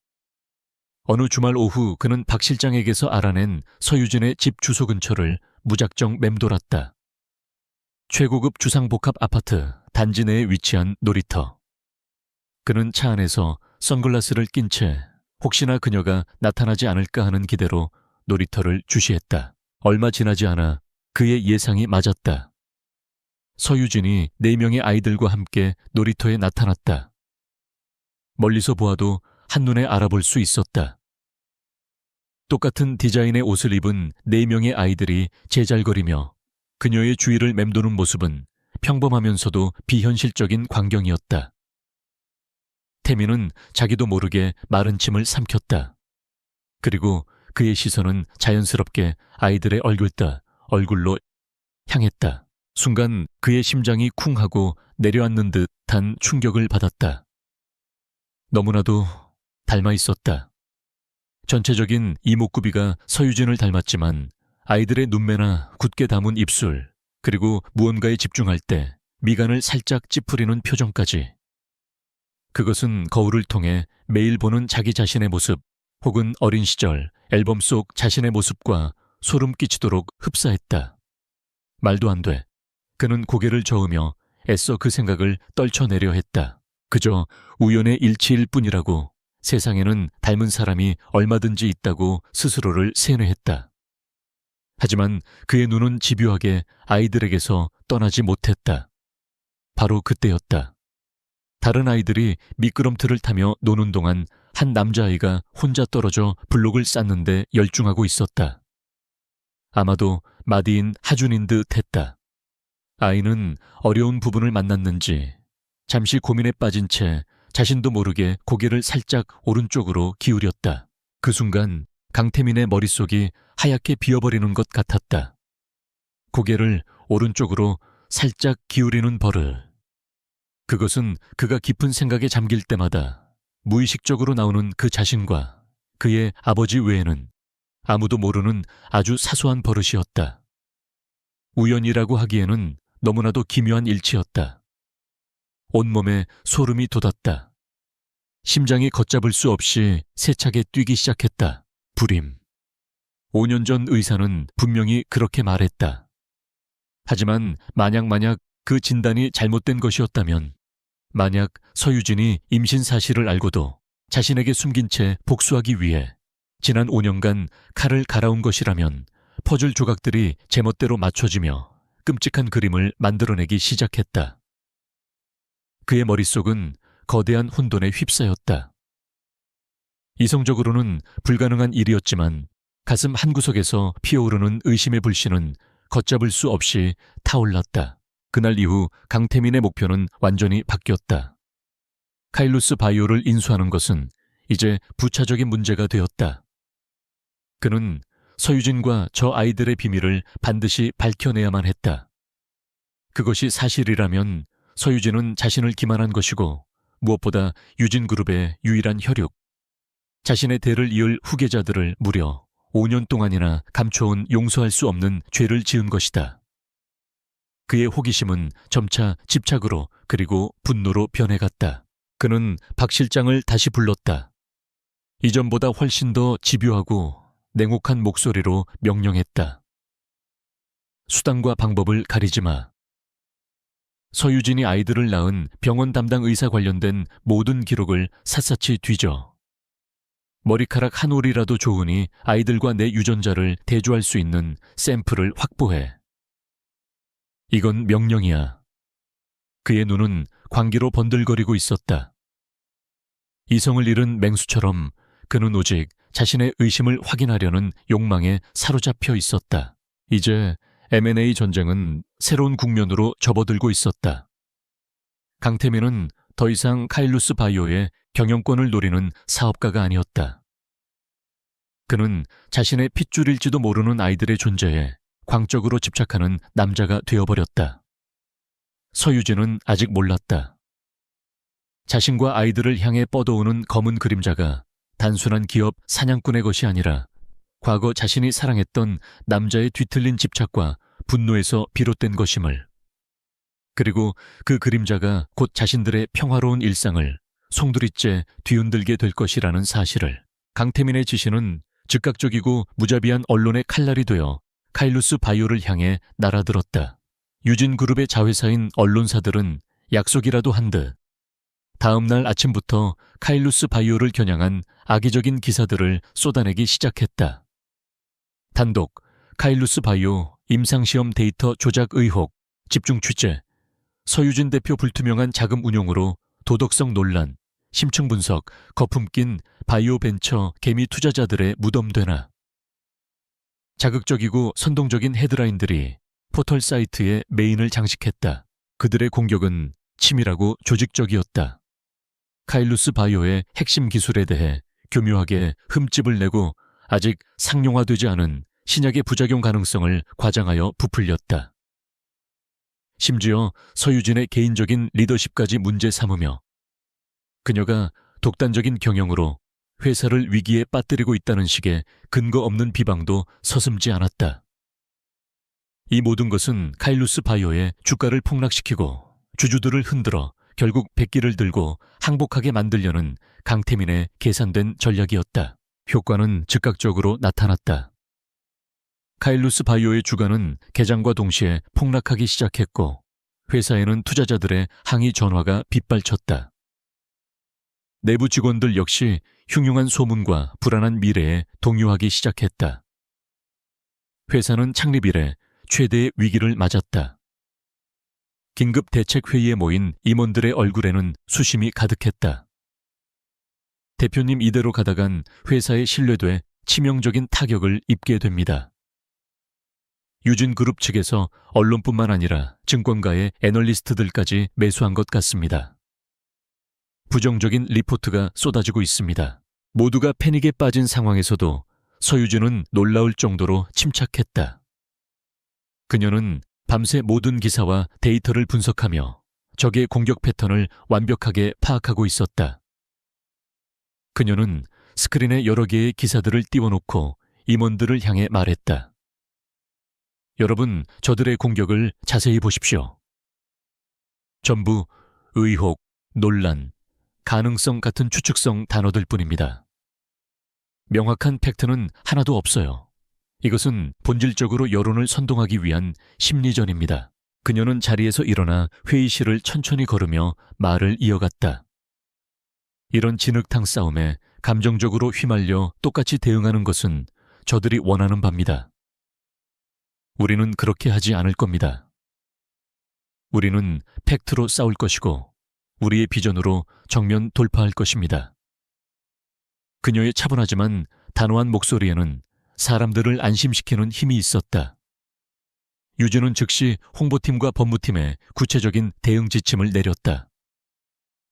어느 주말 오후 그는 박 실장에게서 알아낸 서유진의 집 주소 근처를 무작정 맴돌았다. 최고급 주상복합 아파트 단지 내에 위치한 놀이터. 그는 차 안에서 선글라스를 낀 채 혹시나 그녀가 나타나지 않을까 하는 기대로 놀이터를 주시했다. 얼마 지나지 않아 그의 예상이 맞았다. 서유진이 4명의 아이들과 함께 놀이터에 나타났다. 멀리서 보아도 한눈에 알아볼 수 있었다. 똑같은 디자인의 옷을 입은 4명의 아이들이 제잘거리며 그녀의 주위를 맴도는 모습은 평범하면서도 비현실적인 광경이었다. 태민은 자기도 모르게 마른 침을 삼켰다. 그리고 그의 시선은 자연스럽게 아이들의 얼굴로 향했다. 순간 그의 심장이 쿵하고 내려앉는 듯한 충격을 받았다. 너무나도 닮아 있었다. 전체적인 이목구비가 서유진을 닮았지만 아이들의 눈매나 굳게 담은 입술, 그리고 무언가에 집중할 때 미간을 살짝 찌푸리는 표정까지. 그것은 거울을 통해 매일 보는 자기 자신의 모습 혹은 어린 시절 앨범 속 자신의 모습과 소름 끼치도록 흡사했다. 말도 안 돼. 그는 고개를 저으며 애써 그 생각을 떨쳐내려 했다. 그저 우연의 일치일 뿐이라고, 세상에는 닮은 사람이 얼마든지 있다고 스스로를 세뇌했다. 하지만 그의 눈은 집요하게 아이들에게서 떠나지 못했다. 바로 그때였다. 다른 아이들이 미끄럼틀을 타며 노는 동안 한 남자아이가 혼자 떨어져 블록을 쌓는데 열중하고 있었다. 아마도 마디인 하준인 듯 했다. 아이는 어려운 부분을 만났는지 잠시 고민에 빠진 채 자신도 모르게 고개를 살짝 오른쪽으로 기울였다. 그 순간 강태민의 머릿속이 하얗게 비어버리는 것 같았다. 고개를 오른쪽으로 살짝 기울이는 버릇. 그것은 그가 깊은 생각에 잠길 때마다 무의식적으로 나오는 그 자신과 그의 아버지 외에는 아무도 모르는 아주 사소한 버릇이었다. 우연이라고 하기에는 너무나도 기묘한 일치였다. 온몸에 소름이 돋았다. 심장이 걷잡을 수 없이 세차게 뛰기 시작했다. 불임. 5년 전 의사는 분명히 그렇게 말했다. 하지만 만약 그 진단이 잘못된 것이었다면, 만약 서유진이 임신 사실을 알고도 자신에게 숨긴 채 복수하기 위해 지난 5년간 칼을 갈아온 것이라면 퍼즐 조각들이 제멋대로 맞춰지며 끔찍한 그림을 만들어내기 시작했다. 그의 머릿속은 거대한 혼돈에 휩싸였다. 이성적으로는 불가능한 일이었지만 가슴 한구석에서 피어오르는 의심의 불씨는 걷잡을 수 없이 타올랐다. 그날 이후 강태민의 목표는 완전히 바뀌었다. 카일루스 바이오를 인수하는 것은 이제 부차적인 문제가 되었다. 그는 서유진과 저 아이들의 비밀을 반드시 밝혀내야만 했다. 그것이 사실이라면 서유진은 자신을 기만한 것이고 무엇보다 유진그룹의 유일한 혈육, 자신의 대를 이을 후계자들을 무려 5년 동안이나 감춰온 용서할 수 없는 죄를 지은 것이다. 그의 호기심은 점차 집착으로 그리고 분노로 변해갔다. 그는 박 실장을 다시 불렀다. 이전보다 훨씬 더 집요하고 냉혹한 목소리로 명령했다. 수단과 방법을 가리지 마. 서유진이 아이들을 낳은 병원 담당 의사 관련된 모든 기록을 샅샅이 뒤져. 머리카락 한 올이라도 좋으니 아이들과 내 유전자를 대조할 수 있는 샘플을 확보해. 이건 명령이야. 그의 눈은 광기로 번들거리고 있었다. 이성을 잃은 맹수처럼 그는 오직 자신의 의심을 확인하려는 욕망에 사로잡혀 있었다. 이제 M&A 전쟁은 새로운 국면으로 접어들고 있었다. 강태민은 더 이상 카일루스 바이오의 경영권을 노리는 사업가가 아니었다. 그는 자신의 핏줄일지도 모르는 아이들의 존재에 광적으로 집착하는 남자가 되어버렸다. 서유진은 아직 몰랐다. 자신과 아이들을 향해 뻗어오는 검은 그림자가 단순한 기업 사냥꾼의 것이 아니라 과거 자신이 사랑했던 남자의 뒤틀린 집착과 분노에서 비롯된 것임을, 그리고 그 그림자가 곧 자신들의 평화로운 일상을 송두리째 뒤흔들게 될 것이라는 사실을. 강태민의 지시는 즉각적이고 무자비한 언론의 칼날이 되어 카일루스 바이오를 향해 날아들었다. 유진그룹의 자회사인 언론사들은 약속이라도 한 듯 다음 날 아침부터 카일루스 바이오를 겨냥한 악의적인 기사들을 쏟아내기 시작했다. 단독, 카일루스 바이오 임상시험 데이터 조작 의혹, 집중 취재, 서유진 대표 불투명한 자금 운용으로 도덕성 논란, 심층 분석, 거품 낀 바이오 벤처 개미 투자자들의 무덤되나. 자극적이고 선동적인 헤드라인들이 포털 사이트의 메인을 장식했다. 그들의 공격은 치밀하고 조직적이었다. 카일루스 바이오의 핵심 기술에 대해 교묘하게 흠집을 내고 아직 상용화되지 않은 신약의 부작용 가능성을 과장하여 부풀렸다. 심지어 서유진의 개인적인 리더십까지 문제 삼으며 그녀가 독단적인 경영으로 회사를 위기에 빠뜨리고 있다는 식의 근거 없는 비방도 서슴지 않았다. 이 모든 것은 카일루스 바이오의 주가를 폭락시키고 주주들을 흔들어 결국 백기를 들고 항복하게 만들려는 강태민의 계산된 전략이었다. 효과는 즉각적으로 나타났다. 카일루스 바이오의 주가는 개장과 동시에 폭락하기 시작했고 회사에는 투자자들의 항의 전화가 빗발쳤다. 내부 직원들 역시 흉흉한 소문과 불안한 미래에 동요하기 시작했다. 회사는 창립 이래 최대의 위기를 맞았다. 긴급 대책 회의에 모인 임원들의 얼굴에는 수심이 가득했다. 대표님 이대로 가다간 회사의 신뢰도에 치명적인 타격을 입게 됩니다. 유진그룹 측에서 언론뿐만 아니라 증권가의 애널리스트들까지 매수한 것 같습니다. 부정적인 리포트가 쏟아지고 있습니다. 모두가 패닉에 빠진 상황에서도 서유진은 놀라울 정도로 침착했다. 그녀는 밤새 모든 기사와 데이터를 분석하며 적의 공격 패턴을 완벽하게 파악하고 있었다. 그녀는 스크린에 여러 개의 기사들을 띄워놓고 임원들을 향해 말했다. 여러분, 저들의 공격을 자세히 보십시오. 전부 의혹, 논란, 가능성 같은 추측성 단어들 뿐입니다. 명확한 팩트는 하나도 없어요. 이것은 본질적으로 여론을 선동하기 위한 심리전입니다. 그녀는 자리에서 일어나 회의실을 천천히 걸으며 말을 이어갔다. 이런 진흙탕 싸움에 감정적으로 휘말려 똑같이 대응하는 것은 저들이 원하는 바입니다. 우리는 그렇게 하지 않을 겁니다. 우리는 팩트로 싸울 것이고 우리의 비전으로 정면 돌파할 것입니다. 그녀의 차분하지만 단호한 목소리에는 사람들을 안심시키는 힘이 있었다. 유진은 즉시 홍보팀과 법무팀에 구체적인 대응 지침을 내렸다.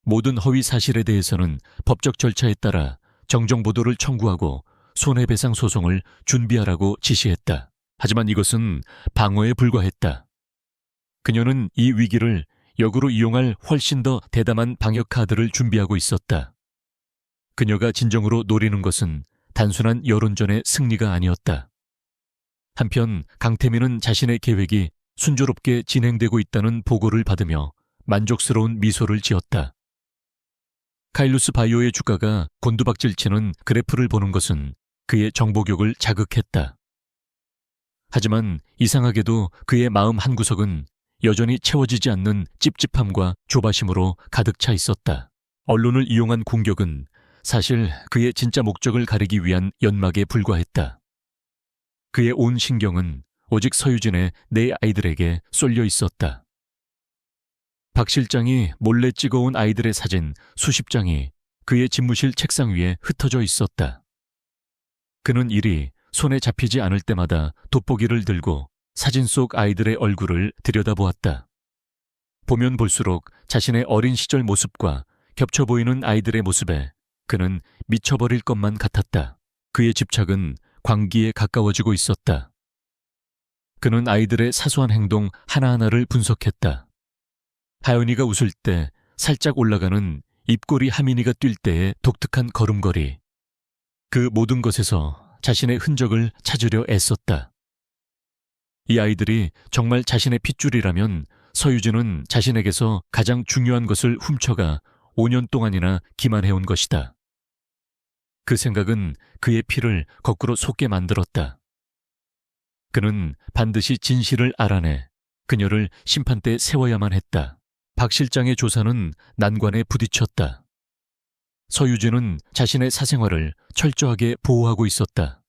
모든 허위 사실에 대해서는 법적 절차에 따라 정정보도를 청구하고 손해배상 소송을 준비하라고 지시했다. 하지만 이것은 방어에 불과했다. 그녀는 이 위기를 역으로 이용할 훨씬 더 대담한 방역 카드를 준비하고 있었다. 그녀가 진정으로 노리는 것은 단순한 여론전의 승리가 아니었다. 한편 강태민은 자신의 계획이 순조롭게 진행되고 있다는 보고를 받으며 만족스러운 미소를 지었다. 카일루스 바이오의 주가가 곤두박질치는 그래프를 보는 것은 그의 정보욕을 자극했다. 하지만 이상하게도 그의 마음 한구석은 여전히 채워지지 않는 찝찝함과 조바심으로 가득 차 있었다. 언론을 이용한 공격은 사실 그의 진짜 목적을 가리기 위한 연막에 불과했다. 그의 온 신경은 오직 서유진의 네 아이들에게 쏠려 있었다. 박 실장이 몰래 찍어온 아이들의 사진 수십 장이 그의 집무실 책상 위에 흩어져 있었다. 그는 이리 손에 잡히지 않을 때마다 돋보기를 들고 사진 속 아이들의 얼굴을 들여다보았다. 보면 볼수록 자신의 어린 시절 모습과 겹쳐 보이는 아이들의 모습에 그는 미쳐버릴 것만 같았다. 그의 집착은 광기에 가까워지고 있었다. 그는 아이들의 사소한 행동 하나하나를 분석했다. 하연이가 웃을 때 살짝 올라가는 입꼬리 하민이가 뛸 때의 독특한 걸음걸이. 그 모든 것에서 자신의 흔적을 찾으려 애썼다. 이 아이들이 정말 자신의 핏줄이라면 서유진은 자신에게서 가장 중요한 것을 훔쳐가 5년 동안이나 기만해온 것이다. 그 생각은 그의 피를 거꾸로 솟게 만들었다. 그는 반드시 진실을 알아내 그녀를 심판대에 세워야만 했다. 박 실장의 조사는 난관에 부딪혔다. 서유진은 자신의 사생활을 철저하게 보호하고 있었다.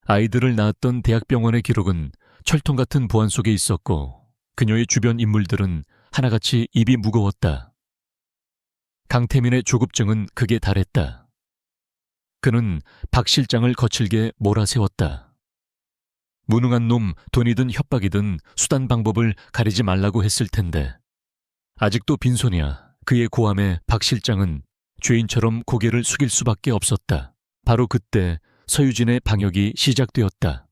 아이들을 낳았던 대학병원의 기록은 철통 같은 보안 속에 있었고 그녀의 주변 인물들은 하나같이 입이 무거웠다. 강태민의 조급증은 극에 달했다. 그는 박 실장을 거칠게 몰아세웠다. 무능한 놈, 돈이든 협박이든 수단 방법을 가리지 말라고 했을 텐데 아직도 빈손이야. 그의 고함에 박 실장은 죄인처럼 고개를 숙일 수밖에 없었다. 바로 그때 서유진의 방역이 시작되었다.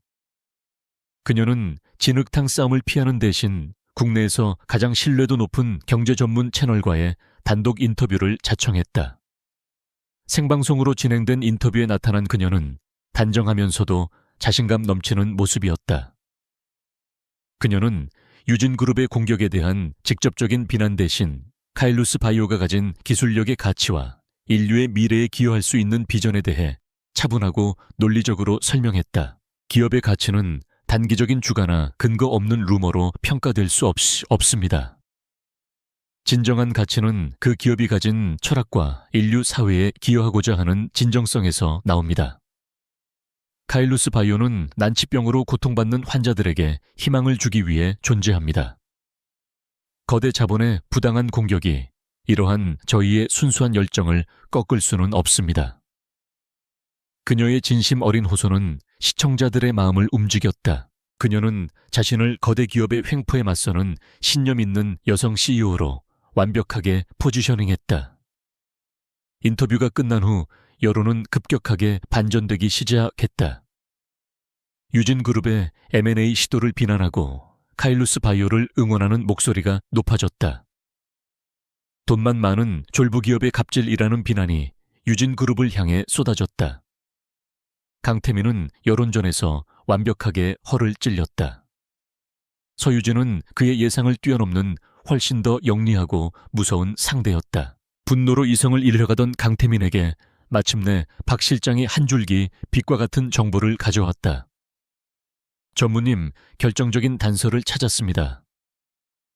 그녀는 진흙탕 싸움을 피하는 대신 국내에서 가장 신뢰도 높은 경제 전문 채널과의 단독 인터뷰를 자청했다. 생방송으로 진행된 인터뷰에 나타난 그녀는 단정하면서도 자신감 넘치는 모습이었다. 그녀는 유진그룹의 공격에 대한 직접적인 비난 대신 카일루스 바이오가 가진 기술력의 가치와 인류의 미래에 기여할 수 있는 비전에 대해 차분하고 논리적으로 설명했다. 기업의 가치는 단기적인 주가나 근거 없는 루머로 평가될 수 없습니다. 진정한 가치는 그 기업이 가진 철학과 인류 사회에 기여하고자 하는 진정성에서 나옵니다. 카일루스 바이오는 난치병으로 고통받는 환자들에게 희망을 주기 위해 존재합니다. 거대 자본의 부당한 공격이 이러한 저희의 순수한 열정을 꺾을 수는 없습니다. 그녀의 진심 어린 호소는 시청자들의 마음을 움직였다. 그녀는 자신을 거대 기업의 횡포에 맞서는 신념 있는 여성 CEO로 완벽하게 포지셔닝했다. 인터뷰가 끝난 후 여론은 급격하게 반전되기 시작했다. 유진그룹의 M&A 시도를 비난하고 카일루스 바이오를 응원하는 목소리가 높아졌다. 돈만 많은 졸부기업의 갑질이라는 비난이 유진그룹을 향해 쏟아졌다. 강태민은 여론전에서 완벽하게 허를 찔렸다. 서유진은 그의 예상을 뛰어넘는 훨씬 더 영리하고 무서운 상대였다. 분노로 이성을 잃어가던 강태민에게 마침내 박 실장이 한 줄기 빛과 같은 정보를 가져왔다. 전무님, 결정적인 단서를 찾았습니다.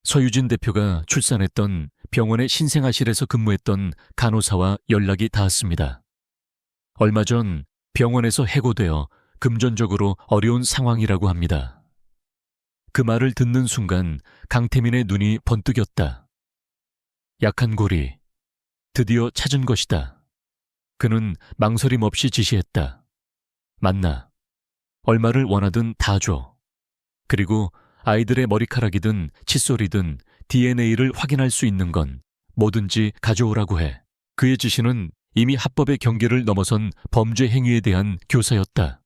서유진 대표가 출산했던 병원의 신생아실에서 근무했던 간호사와 연락이 닿았습니다. 얼마 전 병원에서 해고되어 금전적으로 어려운 상황이라고 합니다. 그 말을 듣는 순간 강태민의 눈이 번뜩였다. 약한 고리, 드디어 찾은 것이다. 그는 망설임 없이 지시했다. 만나. 얼마를 원하든 다 줘. 그리고 아이들의 머리카락이든 칫솔이든 DNA를 확인할 수 있는 건 뭐든지 가져오라고 해. 그의 지시는 이미 합법의 경계를 넘어선 범죄 행위에 대한 교사였다.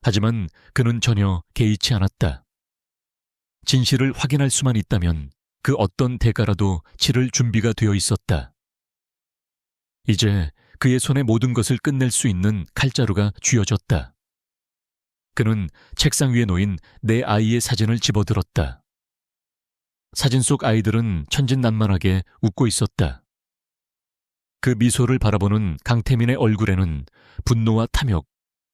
하지만 그는 전혀 개의치 않았다. 진실을 확인할 수만 있다면 그 어떤 대가라도 치를 준비가 되어 있었다. 이제 그의 손에 모든 것을 끝낼 수 있는 칼자루가 쥐어졌다. 그는 책상 위에 놓인 내 아이의 사진을 집어들었다. 사진 속 아이들은 천진난만하게 웃고 있었다. 그 미소를 바라보는 강태민의 얼굴에는 분노와 탐욕,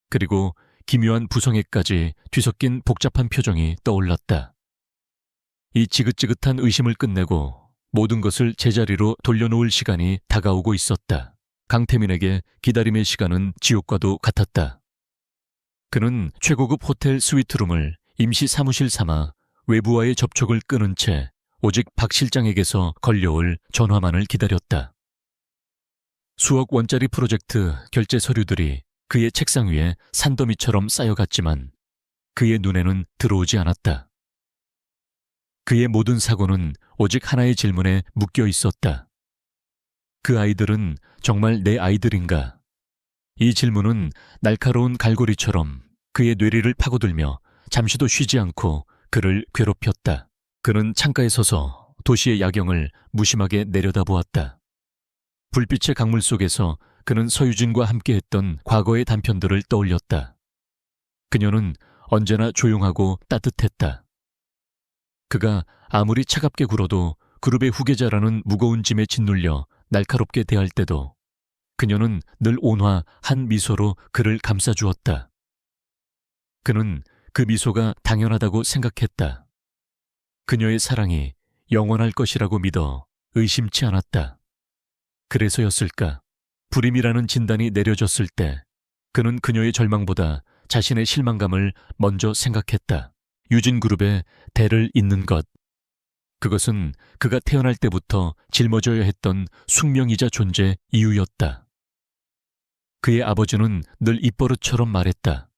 그리고 기묘한 부성애까지 뒤섞인 복잡한 표정이 떠올랐다. 이 지긋지긋한 의심을 끝내고 모든 것을 제자리로 돌려놓을 시간이 다가오고 있었다. 강태민에게 기다림의 시간은 지옥과도 같았다. 그는 최고급 호텔 스위트룸을 임시 사무실 삼아 외부와의 접촉을 끊은 채 오직 박 실장에게서 걸려올 전화만을 기다렸다. 수억 원짜리 프로젝트 결제 서류들이 그의 책상 위에 산더미처럼 쌓여갔지만 그의 눈에는 들어오지 않았다. 그의 모든 사고는 오직 하나의 질문에 묶여 있었다. 그 아이들은 정말 내 아이들인가? 이 질문은 날카로운 갈고리처럼 그의 뇌리를 파고들며 잠시도 쉬지 않고 그를 괴롭혔다. 그는 창가에 서서 도시의 야경을 무심하게 내려다보았다. 불빛의 강물 속에서 그는 서유진과 함께했던 과거의 단편들을 떠올렸다. 그녀는 언제나 조용하고 따뜻했다. 그가 아무리 차갑게 굴어도 그룹의 후계자라는 무거운 짐에 짓눌려 날카롭게 대할 때도 그녀는 늘 온화한 미소로 그를 감싸주었다. 그는 그 미소가 당연하다고 생각했다. 그녀의 사랑이 영원할 것이라고 믿어 의심치 않았다. 그래서였을까? 불임이라는 진단이 내려졌을 때 그는 그녀의 절망보다 자신의 실망감을 먼저 생각했다. 유진그룹의 대를 잇는 것. 그것은 그가 태어날 때부터 짊어져야 했던 숙명이자 존재 이유였다. 그의 아버지는 늘 입버릇처럼 말했다.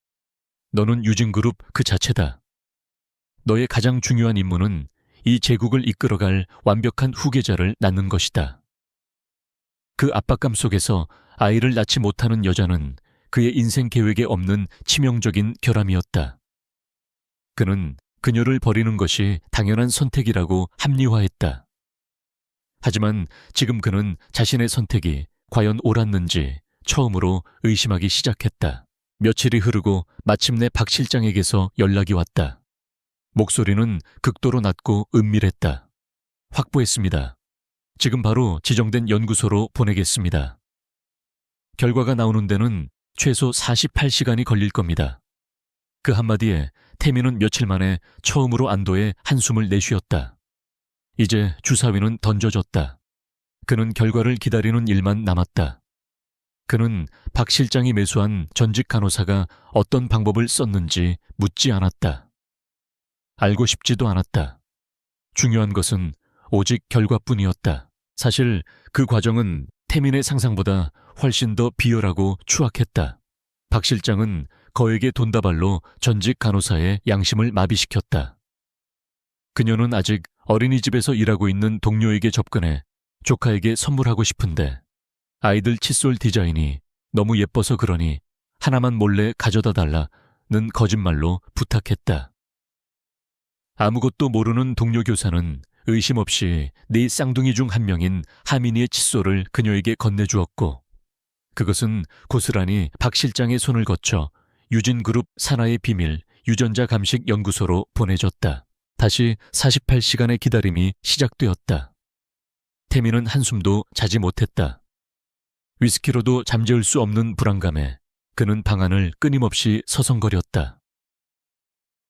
너는 유진그룹 그 자체다. 너의 가장 중요한 임무는 이 제국을 이끌어갈 완벽한 후계자를 낳는 것이다. 그 압박감 속에서 아이를 낳지 못하는 여자는 그의 인생 계획에 없는 치명적인 결함이었다. 그는 그녀를 버리는 것이 당연한 선택이라고 합리화했다. 하지만 지금 그는 자신의 선택이 과연 옳았는지 처음으로 의심하기 시작했다. 며칠이 흐르고 마침내 박 실장에게서 연락이 왔다. 목소리는 극도로 낮고 은밀했다. 확보했습니다. 지금 바로 지정된 연구소로 보내겠습니다. 결과가 나오는 데는 최소 48시간이 걸릴 겁니다. 그 한마디에 태민은 며칠 만에 처음으로 안도의 한숨을 내쉬었다. 이제 주사위는 던져졌다. 그는 결과를 기다리는 일만 남았다. 그는 박 실장이 매수한 전직 간호사가 어떤 방법을 썼는지 묻지 않았다. 알고 싶지도 않았다. 중요한 것은 오직 결과뿐이었다. 사실 그 과정은 태민의 상상보다 훨씬 더 비열하고 추악했다. 박 실장은 거액의 돈다발로 전직 간호사의 양심을 마비시켰다. 그녀는 아직 어린이집에서 일하고 있는 동료에게 접근해 조카에게 선물하고 싶은데 아이들 칫솔 디자인이 너무 예뻐서 그러니 하나만 몰래 가져다 달라는 거짓말로 부탁했다. 아무것도 모르는 동료 교사는 의심 없이 네 쌍둥이 중 한 명인 하민이의 칫솔을 그녀에게 건네주었고 그것은 고스란히 박 실장의 손을 거쳐 유진그룹 산하의 비밀 유전자 감식 연구소로 보내졌다. 다시 48시간의 기다림이 시작되었다. 태민은 한숨도 자지 못했다. 위스키로도 잠재울 수 없는 불안감에 그는 방안을 끊임없이 서성거렸다.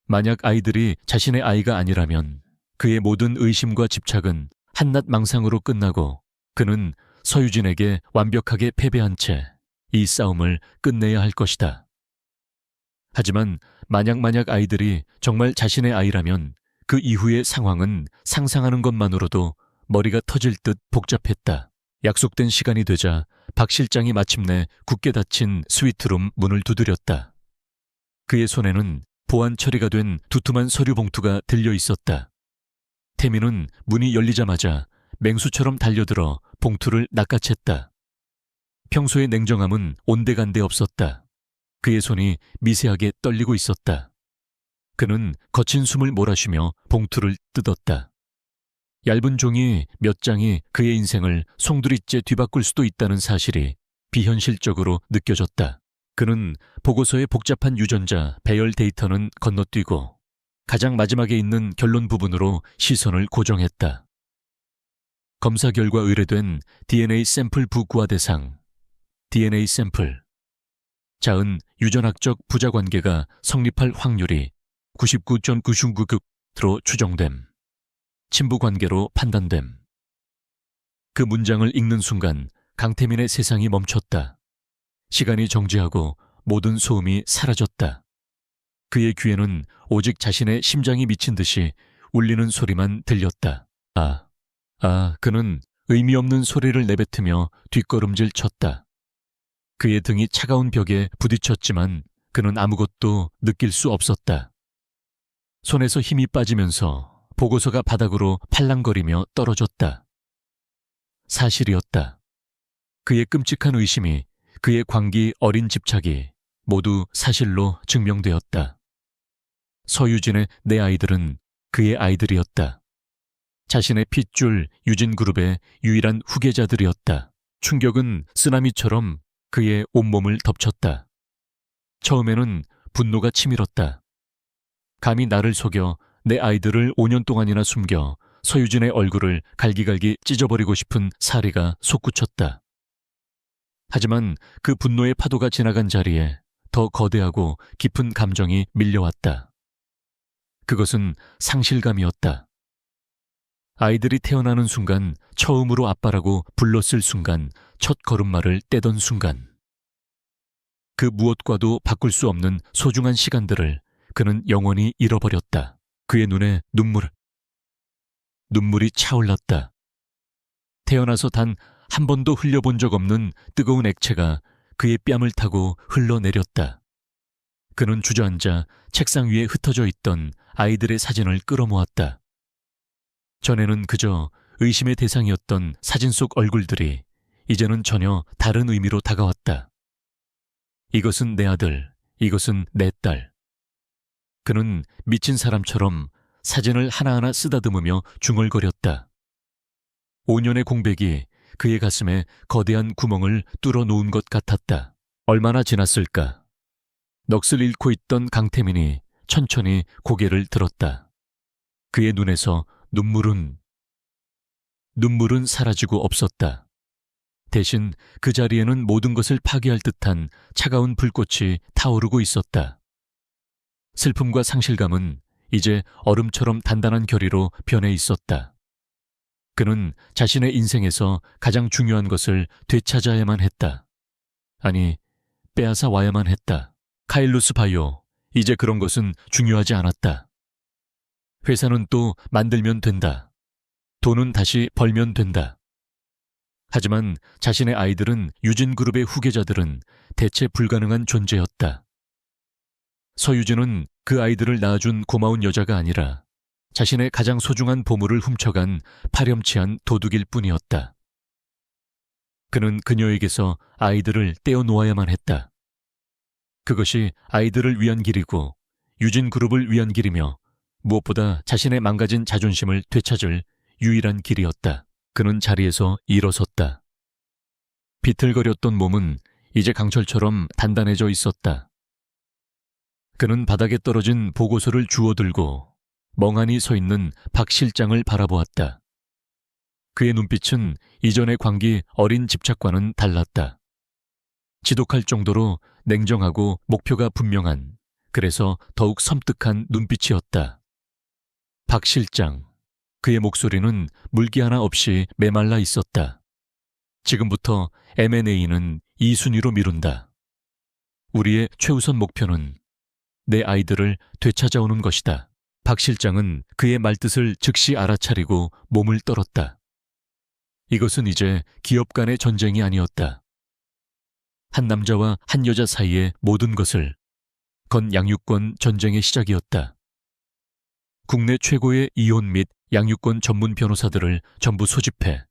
만약 아이들이 자신의 아이가 아니라면 그의 모든 의심과 집착은 한낱 망상으로 끝나고 그는 서유진에게 완벽하게 패배한 채 이 싸움을 끝내야 할 것이다. 하지만 만약 아이들이 정말 자신의 아이라면 그 이후의 상황은 상상하는 것만으로도 머리가 터질 듯 복잡했다. 약속된 시간이 되자 박 실장이 마침내 굳게 닫힌 스위트룸 문을 두드렸다. 그의 손에는 보안 처리가 된 두툼한 서류 봉투가 들려 있었다. 태민은 문이 열리자마자 맹수처럼 달려들어 봉투를 낚아챘다. 평소의 냉정함은 온데간데 없었다. 그의 손이 미세하게 떨리고 있었다. 그는 거친 숨을 몰아쉬며 봉투를 뜯었다. 얇은 종이 몇 장이 그의 인생을 송두리째 뒤바꿀 수도 있다는 사실이 비현실적으로 느껴졌다. 그는 보고서의 복잡한 유전자 배열 데이터는 건너뛰고 가장 마지막에 있는 결론 부분으로 시선을 고정했다. 검사 결과 의뢰된 DNA 샘플 부구화 대상, DNA 샘플. 자은 유전학적 부자관계가 성립할 확률이 99.99%로 추정됨. 친부관계로 판단됨. 그 문장을 읽는 순간 강태민의 세상이 멈췄다. 시간이 정지하고 모든 소음이 사라졌다. 그의 귀에는 오직 자신의 심장이 미친 듯이 울리는 소리만 들렸다. 그는 의미 없는 소리를 내뱉으며 뒷걸음질 쳤다. 그의 등이 차가운 벽에 부딪혔지만 그는 아무것도 느낄 수 없었다. 손에서 힘이 빠지면서 보고서가 바닥으로 팔랑거리며 떨어졌다. 사실이었다. 그의 끔찍한 의심이, 그의 광기 어린 집착이 모두 사실로 증명되었다. 서유진의 내 아이들은 그의 아이들이었다. 자신의 핏줄 유진그룹의 유일한 후계자들이었다. 충격은 쓰나미처럼 그의 온몸을 덮쳤다. 처음에는 분노가 치밀었다. 감히 나를 속여 내 아이들을 5년 동안이나 숨겨 서유진의 얼굴을 갈기갈기 찢어버리고 싶은 사리가 솟구쳤다. 하지만 그 분노의 파도가 지나간 자리에 더 거대하고 깊은 감정이 밀려왔다. 그것은 상실감이었다. 아이들이 태어나는 순간, 처음으로 아빠라고 불렀을 순간, 첫 걸음마를 떼던 순간. 그 무엇과도 바꿀 수 없는 소중한 시간들을 그는 영원히 잃어버렸다. 그의 눈에 눈물이 차올랐다. 태어나서 단 한 번도 흘려본 적 없는 뜨거운 액체가 그의 뺨을 타고 흘러내렸다. 그는 주저앉아 책상 위에 흩어져 있던 아이들의 사진을 끌어모았다. 전에는 그저 의심의 대상이었던 사진 속 얼굴들이 이제는 전혀 다른 의미로 다가왔다. 이것은 내 아들, 이것은 내 딸. 그는 미친 사람처럼 사진을 하나하나 쓰다듬으며 중얼거렸다. 5년의 공백이 그의 가슴에 거대한 구멍을 뚫어 놓은 것 같았다. 얼마나 지났을까? 넋을 잃고 있던 강태민이 천천히 고개를 들었다. 그의 눈에서 눈물은 사라지고 없었다. 대신 그 자리에는 모든 것을 파괴할 듯한 차가운 불꽃이 타오르고 있었다. 슬픔과 상실감은 이제 얼음처럼 단단한 결의로 변해 있었다. 그는 자신의 인생에서 가장 중요한 것을 되찾아야만 했다. 아니, 빼앗아 와야만 했다. 카일루스 바이오, 이제 그런 것은 중요하지 않았다. 회사는 또 만들면 된다. 돈은 다시 벌면 된다. 하지만 자신의 아이들은 유진그룹의 후계자들은 대체 불가능한 존재였다. 서유진은 그 아이들을 낳아준 고마운 여자가 아니라 자신의 가장 소중한 보물을 훔쳐간 파렴치한 도둑일 뿐이었다. 그는 그녀에게서 아이들을 떼어놓아야만 했다. 그것이 아이들을 위한 길이고 유진그룹을 위한 길이며 무엇보다 자신의 망가진 자존심을 되찾을 유일한 길이었다. 그는 자리에서 일어섰다. 비틀거렸던 몸은 이제 강철처럼 단단해져 있었다. 그는 바닥에 떨어진 보고서를 주워들고 멍하니 서 있는 박 실장을 바라보았다. 그의 눈빛은 이전의 광기 어린 집착과는 달랐다. 지독할 정도로 냉정하고 목표가 분명한, 그래서 더욱 섬뜩한 눈빛이었다. 박 실장, 그의 목소리는 물기 하나 없이 메말라 있었다. 지금부터 M&A는 2순위로 미룬다. 우리의 최우선 목표는 내 아이들을 되찾아오는 것이다. 박 실장은 그의 말뜻을 즉시 알아차리고 몸을 떨었다. 이것은 이제 기업 간의 전쟁이 아니었다. 한 남자와 한 여자 사이의 모든 것을 건 양육권 전쟁의 시작이었다. 국내 최고의 이혼 및 양육권 전문 변호사들을 전부 소집해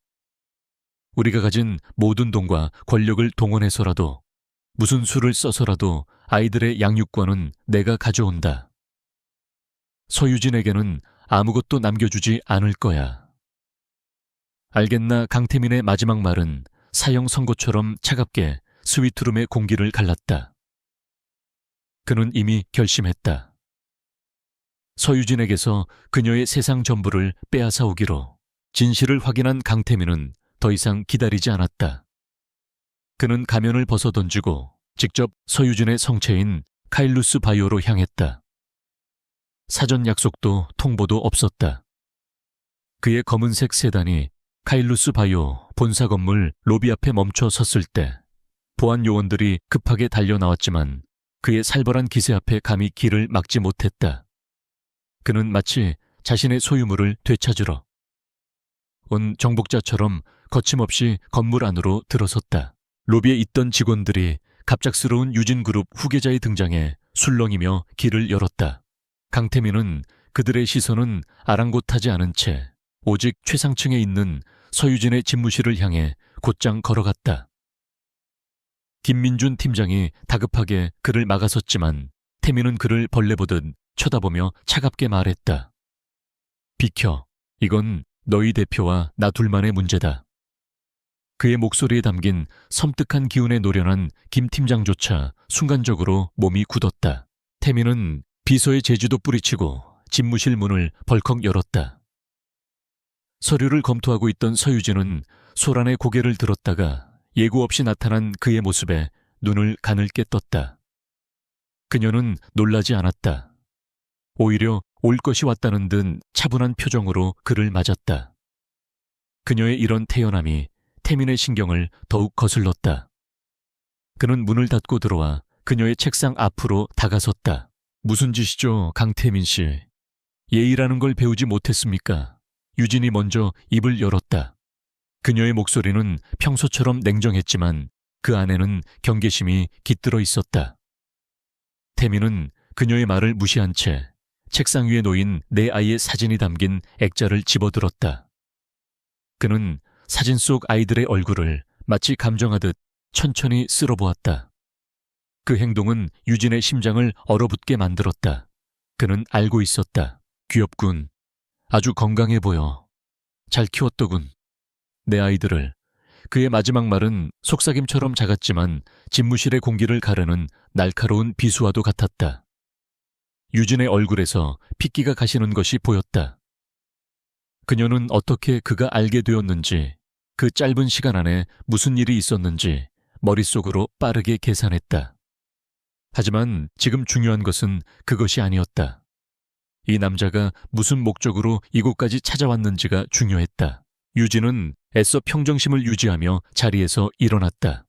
우리가 가진 모든 돈과 권력을 동원해서라도 무슨 수를 써서라도 아이들의 양육권은 내가 가져온다. 서유진에게는 아무것도 남겨주지 않을 거야. 알겠나? 강태민의 마지막 말은 사형 선고처럼 차갑게 스위트룸의 공기를 갈랐다. 그는 이미 결심했다. 서유진에게서 그녀의 세상 전부를 빼앗아 오기로. 진실을 확인한 강태민은 더 이상 기다리지 않았다. 그는 가면을 벗어 던지고 직접 서유진의 성체인 카일루스 바이오로 향했다. 사전 약속도 통보도 없었다. 그의 검은색 세단이 카일루스 바이오 본사 건물 로비 앞에 멈춰 섰을 때 보안 요원들이 급하게 달려 나왔지만 그의 살벌한 기세 앞에 감히 길을 막지 못했다. 그는 마치 자신의 소유물을 되찾으러 온 정복자처럼 거침없이 건물 안으로 들어섰다. 로비에 있던 직원들이 갑작스러운 유진그룹 후계자의 등장에 술렁이며 길을 열었다. 강태민은 그들의 시선은 아랑곳하지 않은 채 오직 최상층에 있는 서유진의 집무실을 향해 곧장 걸어갔다. 김민준 팀장이 다급하게 그를 막아섰지만 태민은 그를 벌레 보듯 쳐다보며 차갑게 말했다. 비켜. 이건 너희 대표와 나 둘만의 문제다. 그의 목소리에 담긴 섬뜩한 기운에 노련한 김 팀장조차 순간적으로 몸이 굳었다. 태민은 비서의 제지도 뿌리치고 집무실 문을 벌컥 열었다. 서류를 검토하고 있던 서유진은 소란에 고개를 들었다가 예고 없이 나타난 그의 모습에 눈을 가늘게 떴다. 그녀는 놀라지 않았다. 오히려 올 것이 왔다는 듯 차분한 표정으로 그를 맞았다. 그녀의 이런 태연함이 태민의 신경을 더욱 거슬렀다. 그는 문을 닫고 들어와 그녀의 책상 앞으로 다가섰다. 무슨 짓이죠, 강태민 씨? 예의라는 걸 배우지 못했습니까? 유진이 먼저 입을 열었다. 그녀의 목소리는 평소처럼 냉정했지만 그 안에는 경계심이 깃들어 있었다. 태민은 그녀의 말을 무시한 채 책상 위에 놓인 내 아이의 사진이 담긴 액자를 집어들었다. 그는 사진 속 아이들의 얼굴을 마치 감정하듯 천천히 쓸어보았다. 그 행동은 유진의 심장을 얼어붙게 만들었다. 그는 알고 있었다. 귀엽군. 아주 건강해 보여. 잘 키웠더군. 내 아이들을. 그의 마지막 말은 속삭임처럼 작았지만 집무실의 공기를 가르는 날카로운 비수와도 같았다. 유진의 얼굴에서 핏기가 가시는 것이 보였다. 그녀는 어떻게 그가 알게 되었는지, 그 짧은 시간 안에 무슨 일이 있었는지 머릿속으로 빠르게 계산했다. 하지만 지금 중요한 것은 그것이 아니었다. 이 남자가 무슨 목적으로 이곳까지 찾아왔는지가 중요했다. 유진은 애써 평정심을 유지하며 자리에서 일어났다.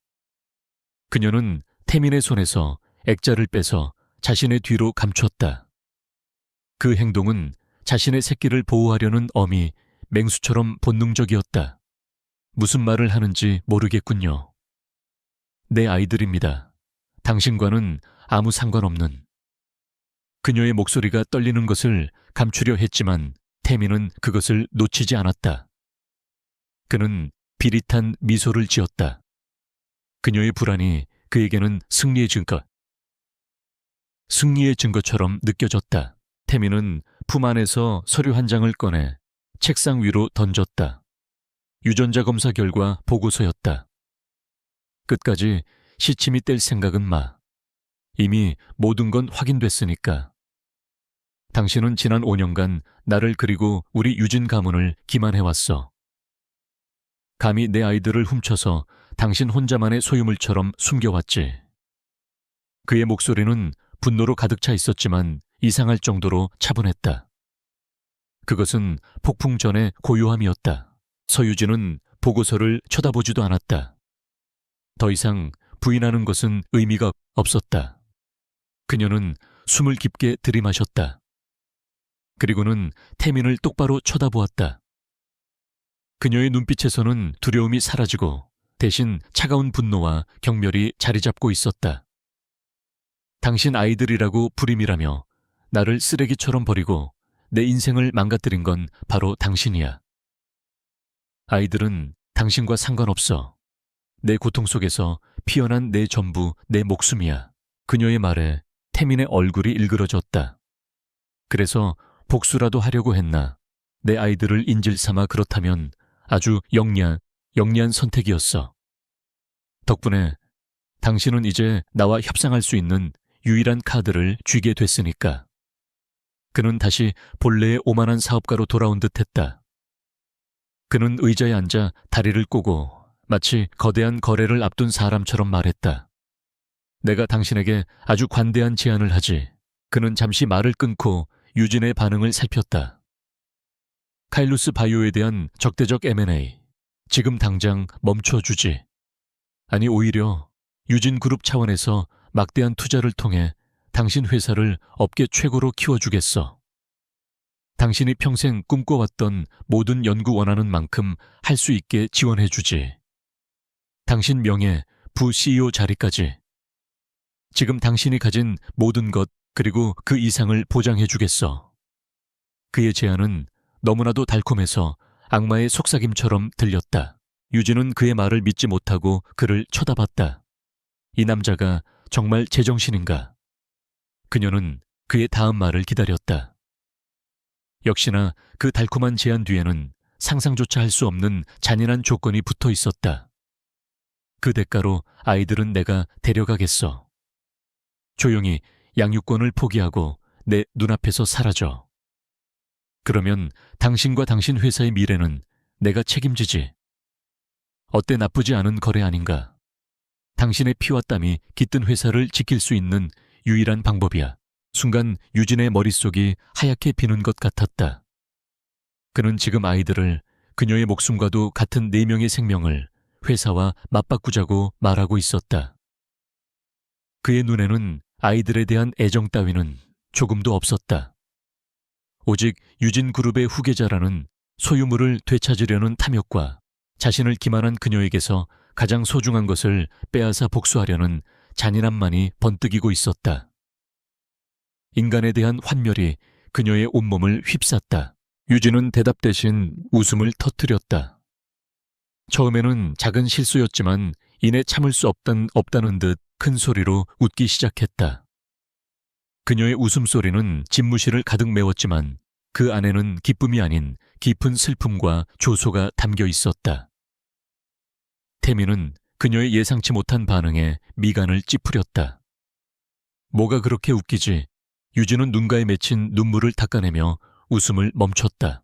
그녀는 태민의 손에서 액자를 빼서 자신의 뒤로 감췄다. 그 행동은 자신의 새끼를 보호하려는 엄이 맹수처럼 본능적이었다. 무슨 말을 하는지 모르겠군요. 내 아이들입니다. 당신과는 아무 상관없는. 그녀의 목소리가 떨리는 것을 감추려 했지만 태민은 그것을 놓치지 않았다. 그는 비릿한 미소를 지었다. 그녀의 불안이 그에게는 승리의 증거처럼 느껴졌다. 태민은 품 안에서 서류 한 장을 꺼내 책상 위로 던졌다. 유전자 검사 결과 보고서였다. 끝까지 시침이 뗄 생각은 마. 이미 모든 건 확인됐으니까. 당신은 지난 5년간 나를 그리고 우리 유진 가문을 기만해왔어. 감히 내 아이들을 훔쳐서 당신 혼자만의 소유물처럼 숨겨왔지. 그의 목소리는 분노로 가득 차 있었지만 이상할 정도로 차분했다. 그것은 폭풍 전의 고요함이었다. 서유진은 보고서를 쳐다보지도 않았다. 더 이상 부인하는 것은 의미가 없었다. 그녀는 숨을 깊게 들이마셨다. 그리고는 태민을 똑바로 쳐다보았다. 그녀의 눈빛에서는 두려움이 사라지고 대신 차가운 분노와 경멸이 자리 잡고 있었다. 당신 아이들이라고 불임이라며 나를 쓰레기처럼 버리고 내 인생을 망가뜨린 건 바로 당신이야. 아이들은 당신과 상관없어. 내 고통 속에서 피어난 내 전부, 내 목숨이야. 그녀의 말에 태민의 얼굴이 일그러졌다. 그래서 복수라도 하려고 했나. 내 아이들을 인질 삼아 그렇다면 아주 영리한 선택이었어. 덕분에 당신은 이제 나와 협상할 수 있는 유일한 카드를 쥐게 됐으니까. 그는 다시 본래의 오만한 사업가로 돌아온 듯했다. 그는 의자에 앉아 다리를 꼬고 마치 거대한 거래를 앞둔 사람처럼 말했다. 내가 당신에게 아주 관대한 제안을 하지. 그는 잠시 말을 끊고 유진의 반응을 살폈다. 카일루스 바이오에 대한 적대적 M&A, 지금 당장 멈춰주지. 아니 오히려 유진 그룹 차원에서 막대한 투자를 통해 당신 회사를 업계 최고로 키워주겠어. 당신이 평생 꿈꿔왔던 모든 연구 원하는 만큼 할 수 있게 지원해주지. 당신 명예, 부 CEO 자리까지. 지금 당신이 가진 모든 것 그리고 그 이상을 보장해주겠어. 그의 제안은 너무나도 달콤해서 악마의 속삭임처럼 들렸다. 유진은 그의 말을 믿지 못하고 그를 쳐다봤다. 이 남자가 정말 제정신인가? 그녀는 그의 다음 말을 기다렸다. 역시나 그 달콤한 제안 뒤에는 상상조차 할 수 없는 잔인한 조건이 붙어 있었다. 그 대가로 아이들은 내가 데려가겠어. 조용히 양육권을 포기하고 내 눈앞에서 사라져. 그러면 당신과 당신 회사의 미래는 내가 책임지지. 어때 나쁘지 않은 거래 아닌가? 당신의 피와 땀이 깃든 회사를 지킬 수 있는 유일한 방법이야. 순간 유진의 머릿속이 하얗게 비는 것 같았다. 그는 지금 아이들을, 그녀의 목숨과도 같은 4명의 생명을 회사와 맞바꾸자고 말하고 있었다. 그의 눈에는 아이들에 대한 애정 따위는 조금도 없었다. 오직 유진 그룹의 후계자라는 소유물을 되찾으려는 탐욕과 자신을 기만한 그녀에게서 가장 소중한 것을 빼앗아 복수하려는 잔인함만이 번뜩이고 있었다. 인간에 대한 환멸이 그녀의 온몸을 휩쌌다. 유진은 대답 대신 웃음을 터뜨렸다. 처음에는 작은 실수였지만 이내 참을 수 없다는 듯 큰 소리로 웃기 시작했다. 그녀의 웃음소리는 집무실을 가득 메웠지만 그 안에는 기쁨이 아닌 깊은 슬픔과 조소가 담겨 있었다. 태민은 그녀의 예상치 못한 반응에 미간을 찌푸렸다. 뭐가 그렇게 웃기지? 유진은 눈가에 맺힌 눈물을 닦아내며 웃음을 멈췄다.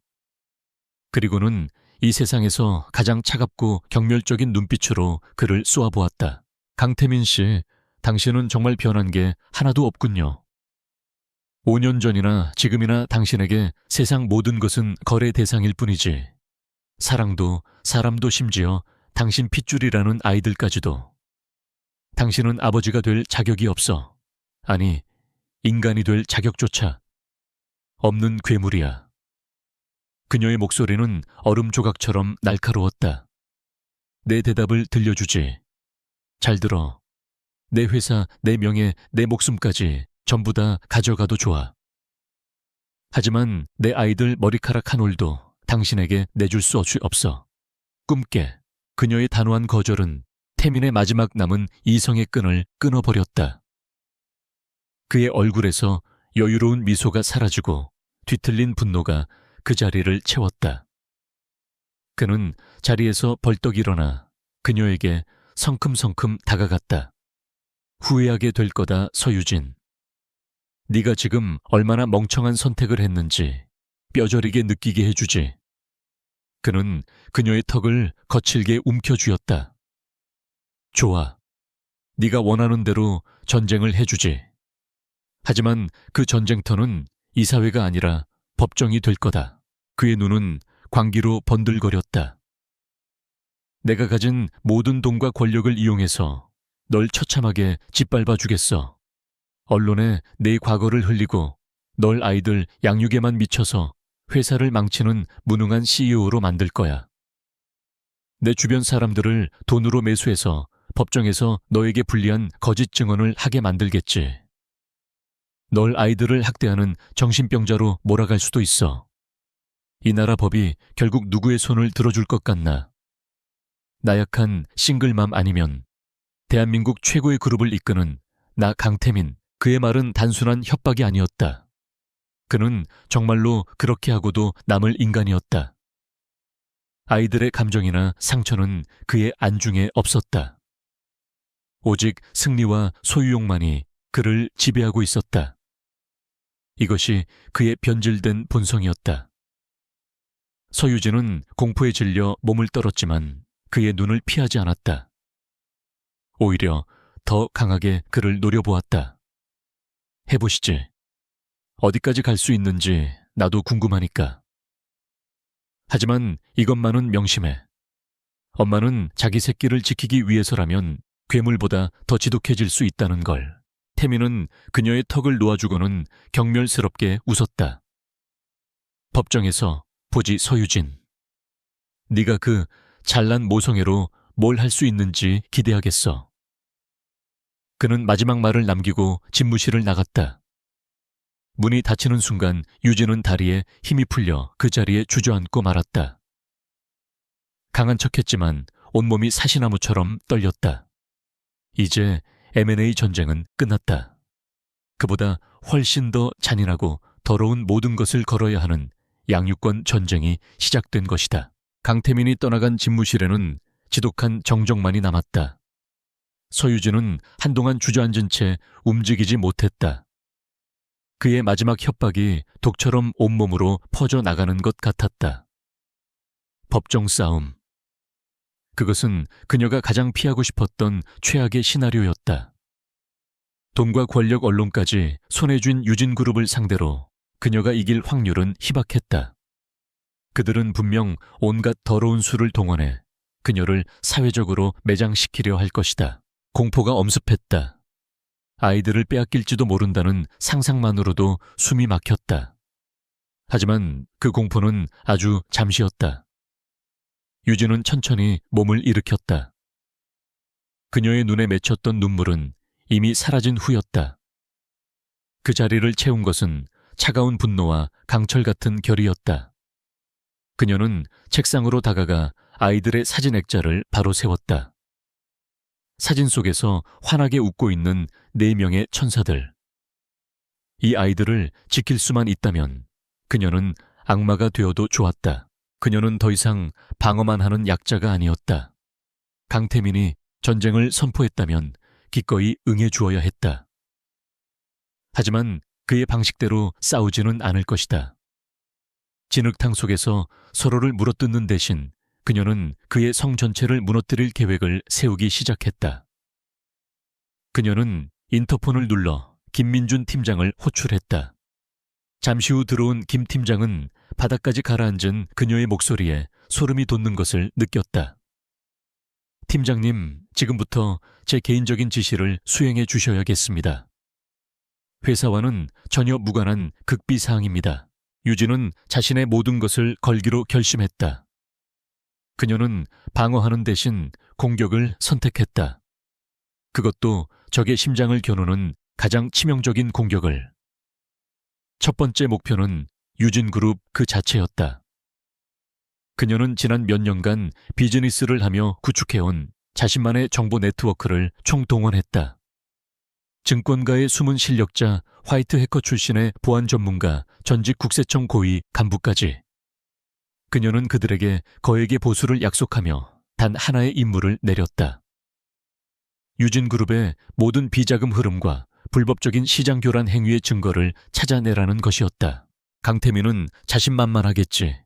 그리고는 이 세상에서 가장 차갑고 경멸적인 눈빛으로 그를 쏘아보았다. 강태민 씨, 당신은 정말 변한 게 하나도 없군요. 5년 전이나 지금이나 당신에게 세상 모든 것은 거래 대상일 뿐이지. 사랑도, 사람도 심지어 당신 핏줄이라는 아이들까지도. 당신은 아버지가 될 자격이 없어. 아니, 인간이 될 자격조차 없는 괴물이야. 그녀의 목소리는 얼음 조각처럼 날카로웠다. 내 대답을 들려주지. 잘 들어. 내 회사, 내 명예, 내 목숨까지 전부 다 가져가도 좋아. 하지만 내 아이들 머리카락 한 올도 당신에게 내줄 수 없어. 꿈깨. 그녀의 단호한 거절은 태민의 마지막 남은 이성의 끈을 끊어버렸다. 그의 얼굴에서 여유로운 미소가 사라지고 뒤틀린 분노가 그 자리를 채웠다. 그는 자리에서 벌떡 일어나 그녀에게 성큼성큼 다가갔다. 후회하게 될 거다, 서유진. 네가 지금 얼마나 멍청한 선택을 했는지 뼈저리게 느끼게 해주지. 그는 그녀의 턱을 거칠게 움켜쥐었다. 좋아. 네가 원하는 대로 전쟁을 해주지. 하지만 그 전쟁터는 이사회가 아니라 법정이 될 거다. 그의 눈은 광기로 번들거렸다. 내가 가진 모든 돈과 권력을 이용해서 널 처참하게 짓밟아 주겠어. 언론에 내 과거를 흘리고 널 아이들 양육에만 미쳐서 회사를 망치는 무능한 CEO로 만들 거야. 내 주변 사람들을 돈으로 매수해서 법정에서 너에게 불리한 거짓 증언을 하게 만들겠지. 널 아이들을 학대하는 정신병자로 몰아갈 수도 있어. 이 나라 법이 결국 누구의 손을 들어줄 것 같나? 나약한 싱글맘 아니면 대한민국 최고의 그룹을 이끄는 나 강태민, 그의 말은 단순한 협박이 아니었다. 그는 정말로 그렇게 하고도 남을 인간이었다. 아이들의 감정이나 상처는 그의 안중에 없었다. 오직 승리와 소유욕만이 그를 지배하고 있었다. 이것이 그의 변질된 본성이었다. 서유진은 공포에 질려 몸을 떨었지만 그의 눈을 피하지 않았다. 오히려 더 강하게 그를 노려보았다. 해보시지. 어디까지 갈 수 있는지 나도 궁금하니까. 하지만 이것만은 명심해. 엄마는 자기 새끼를 지키기 위해서라면 괴물보다 더 지독해질 수 있다는 걸. 태민은 그녀의 턱을 놓아주고는 경멸스럽게 웃었다. 법정에서 보지 서유진. 네가 그 잘난 모성애로 뭘 할 수 있는지 기대하겠어. 그는 마지막 말을 남기고 집무실을 나갔다. 문이 닫히는 순간 유진은 다리에 힘이 풀려 그 자리에 주저앉고 말았다. 강한 척했지만 온몸이 사시나무처럼 떨렸다. 이제 M&A 전쟁은 끝났다. 그보다 훨씬 더 잔인하고 더러운 모든 것을 걸어야 하는 양육권 전쟁이 시작된 것이다. 강태민이 떠나간 집무실에는 지독한 정적만이 남았다. 서유진은 한동안 주저앉은 채 움직이지 못했다. 그의 마지막 협박이 독처럼 온몸으로 퍼져나가는 것 같았다. 법정 싸움. 그것은 그녀가 가장 피하고 싶었던 최악의 시나리오였다. 돈과 권력 언론까지 손에 쥔 유진그룹을 상대로 그녀가 이길 확률은 희박했다. 그들은 분명 온갖 더러운 수를 동원해 그녀를 사회적으로 매장시키려 할 것이다. 공포가 엄습했다. 아이들을 빼앗길지도 모른다는 상상만으로도 숨이 막혔다. 하지만 그 공포는 아주 잠시였다. 유진은 천천히 몸을 일으켰다. 그녀의 눈에 맺혔던 눈물은 이미 사라진 후였다. 그 자리를 채운 것은 차가운 분노와 강철 같은 결이었다. 그녀는 책상으로 다가가 아이들의 사진 액자를 바로 세웠다. 사진 속에서 환하게 웃고 있는 4명의 천사들. 이 아이들을 지킬 수만 있다면 그녀는 악마가 되어도 좋았다. 그녀는 더 이상 방어만 하는 약자가 아니었다. 강태민이 전쟁을 선포했다면 기꺼이 응해주어야 했다. 하지만 그의 방식대로 싸우지는 않을 것이다. 진흙탕 속에서 서로를 물어뜯는 대신 그녀는 그의 성 전체를 무너뜨릴 계획을 세우기 시작했다. 그녀는 인터폰을 눌러 김민준 팀장을 호출했다. 잠시 후 들어온 김 팀장은 바닥까지 가라앉은 그녀의 목소리에 소름이 돋는 것을 느꼈다. 팀장님, 지금부터 제 개인적인 지시를 수행해 주셔야겠습니다. 회사와는 전혀 무관한 극비사항입니다. 유진은 자신의 모든 것을 걸기로 결심했다. 그녀는 방어하는 대신 공격을 선택했다. 그것도 적의 심장을 겨누는 가장 치명적인 공격을. 첫 번째 목표는 유진그룹 그 자체였다. 그녀는 지난 몇 년간 비즈니스를 하며 구축해온 자신만의 정보 네트워크를 총동원했다. 증권가의 숨은 실력자 화이트 해커 출신의 보안 전문가 전직 국세청 고위 간부까지. 그녀는 그들에게 거액의 보수를 약속하며 단 하나의 임무를 내렸다. 유진그룹의 모든 비자금 흐름과 불법적인 시장 교란 행위의 증거를 찾아내라는 것이었다. 강태민은 자신만만하겠지.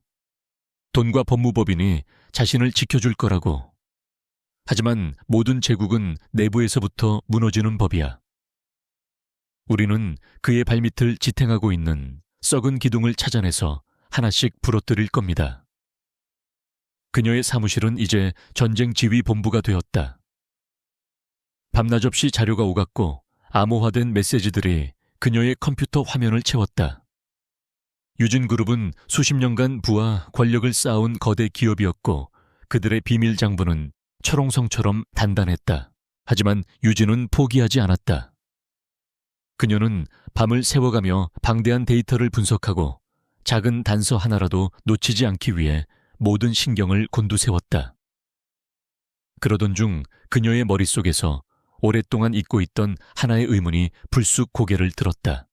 돈과 법무법인이 자신을 지켜줄 거라고. 하지만 모든 제국은 내부에서부터 무너지는 법이야. 우리는 그의 발밑을 지탱하고 있는 썩은 기둥을 찾아내서 하나씩 부러뜨릴 겁니다. 그녀의 사무실은 이제 전쟁 지휘 본부가 되었다. 밤낮 없이 자료가 오갔고 암호화된 메시지들이 그녀의 컴퓨터 화면을 채웠다. 유진그룹은 수십 년간 부와 권력을 쌓아온 거대 기업이었고 그들의 비밀 장부는 철옹성처럼 단단했다. 하지만 유진은 포기하지 않았다. 그녀는 밤을 새워가며 방대한 데이터를 분석하고 작은 단서 하나라도 놓치지 않기 위해 모든 신경을 곤두세웠다. 그러던 중 그녀의 머릿속에서 오랫동안 잊고 있던 하나의 의문이 불쑥 고개를 들었다.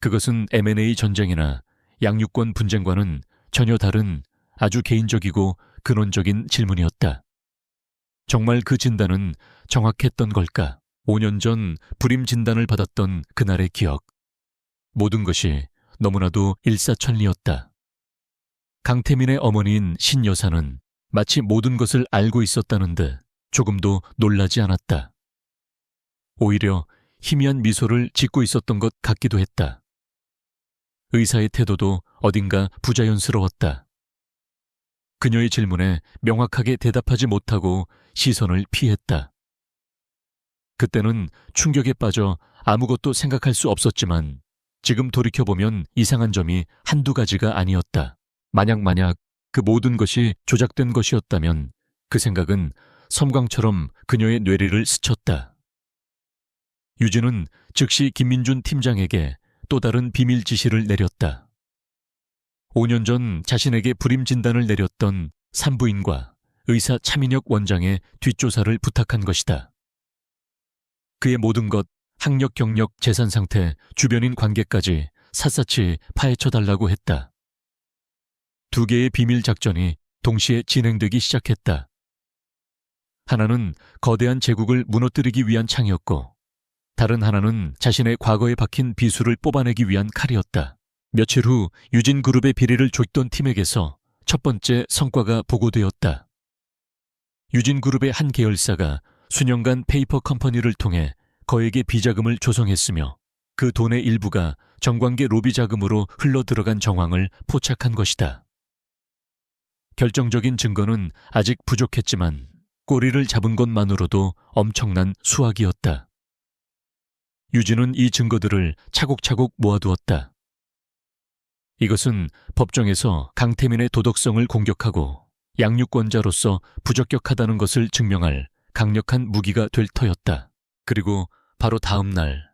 그것은 M&A 전쟁이나 양육권 분쟁과는 전혀 다른 아주 개인적이고 근원적인 질문이었다. 정말 그 진단은 정확했던 걸까? 5년 전 불임 진단을 받았던 그날의 기억. 모든 것이 너무나도 일사천리였다. 강태민의 어머니인 신 여사는 마치 모든 것을 알고 있었다는 듯 조금도 놀라지 않았다. 오히려 희미한 미소를 짓고 있었던 것 같기도 했다. 의사의 태도도 어딘가 부자연스러웠다. 그녀의 질문에 명확하게 대답하지 못하고 시선을 피했다. 그때는 충격에 빠져 아무것도 생각할 수 없었지만 지금 돌이켜보면 이상한 점이 한두 가지가 아니었다. 만약 그 모든 것이 조작된 것이었다면 그 생각은 섬광처럼 그녀의 뇌리를 스쳤다. 유진은 즉시 김민준 팀장에게 또 다른 비밀 지시를 내렸다. 5년 전 자신에게 불임 진단을 내렸던 산부인과 의사 차민혁 원장의 뒷조사를 부탁한 것이다. 그의 모든 것, 학력, 경력, 재산 상태, 주변인 관계까지 샅샅이 파헤쳐달라고 했다. 두 개의 비밀 작전이 동시에 진행되기 시작했다. 하나는 거대한 제국을 무너뜨리기 위한 창이었고 다른 하나는 자신의 과거에 박힌 비수를 뽑아내기 위한 칼이었다. 며칠 후 유진그룹의 비리를 쫓던 팀에게서 첫 번째 성과가 보고되었다. 유진그룹의 한 계열사가 수년간 페이퍼 컴퍼니를 통해 거액의 비자금을 조성했으며 그 돈의 일부가 정관계 로비 자금으로 흘러들어간 정황을 포착한 것이다. 결정적인 증거는 아직 부족했지만 꼬리를 잡은 것만으로도 엄청난 수확이었다. 유진은 이 증거들을 차곡차곡 모아두었다. 이것은 법정에서 강태민의 도덕성을 공격하고 양육권자로서 부적격하다는 것을 증명할 강력한 무기가 될 터였다. 그리고 바로 다음 날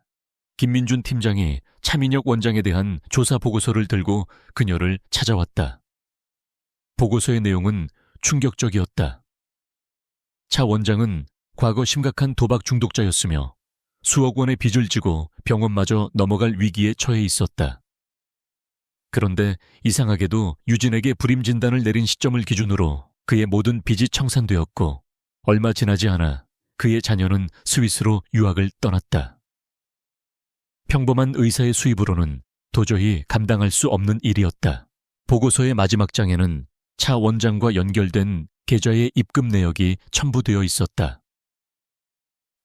김민준 팀장이 차민혁 원장에 대한 조사 보고서를 들고 그녀를 찾아왔다. 보고서의 내용은 충격적이었다. 차 원장은 과거 심각한 도박 중독자였으며 수억 원의 빚을 지고 병원마저 넘어갈 위기에 처해 있었다. 그런데 이상하게도 유진에게 불임 진단을 내린 시점을 기준으로 그의 모든 빚이 청산되었고 얼마 지나지 않아 그의 자녀는 스위스로 유학을 떠났다. 평범한 의사의 수입으로는 도저히 감당할 수 없는 일이었다. 보고서의 마지막 장에는 차 원장과 연결된 계좌의 입금 내역이 첨부되어 있었다.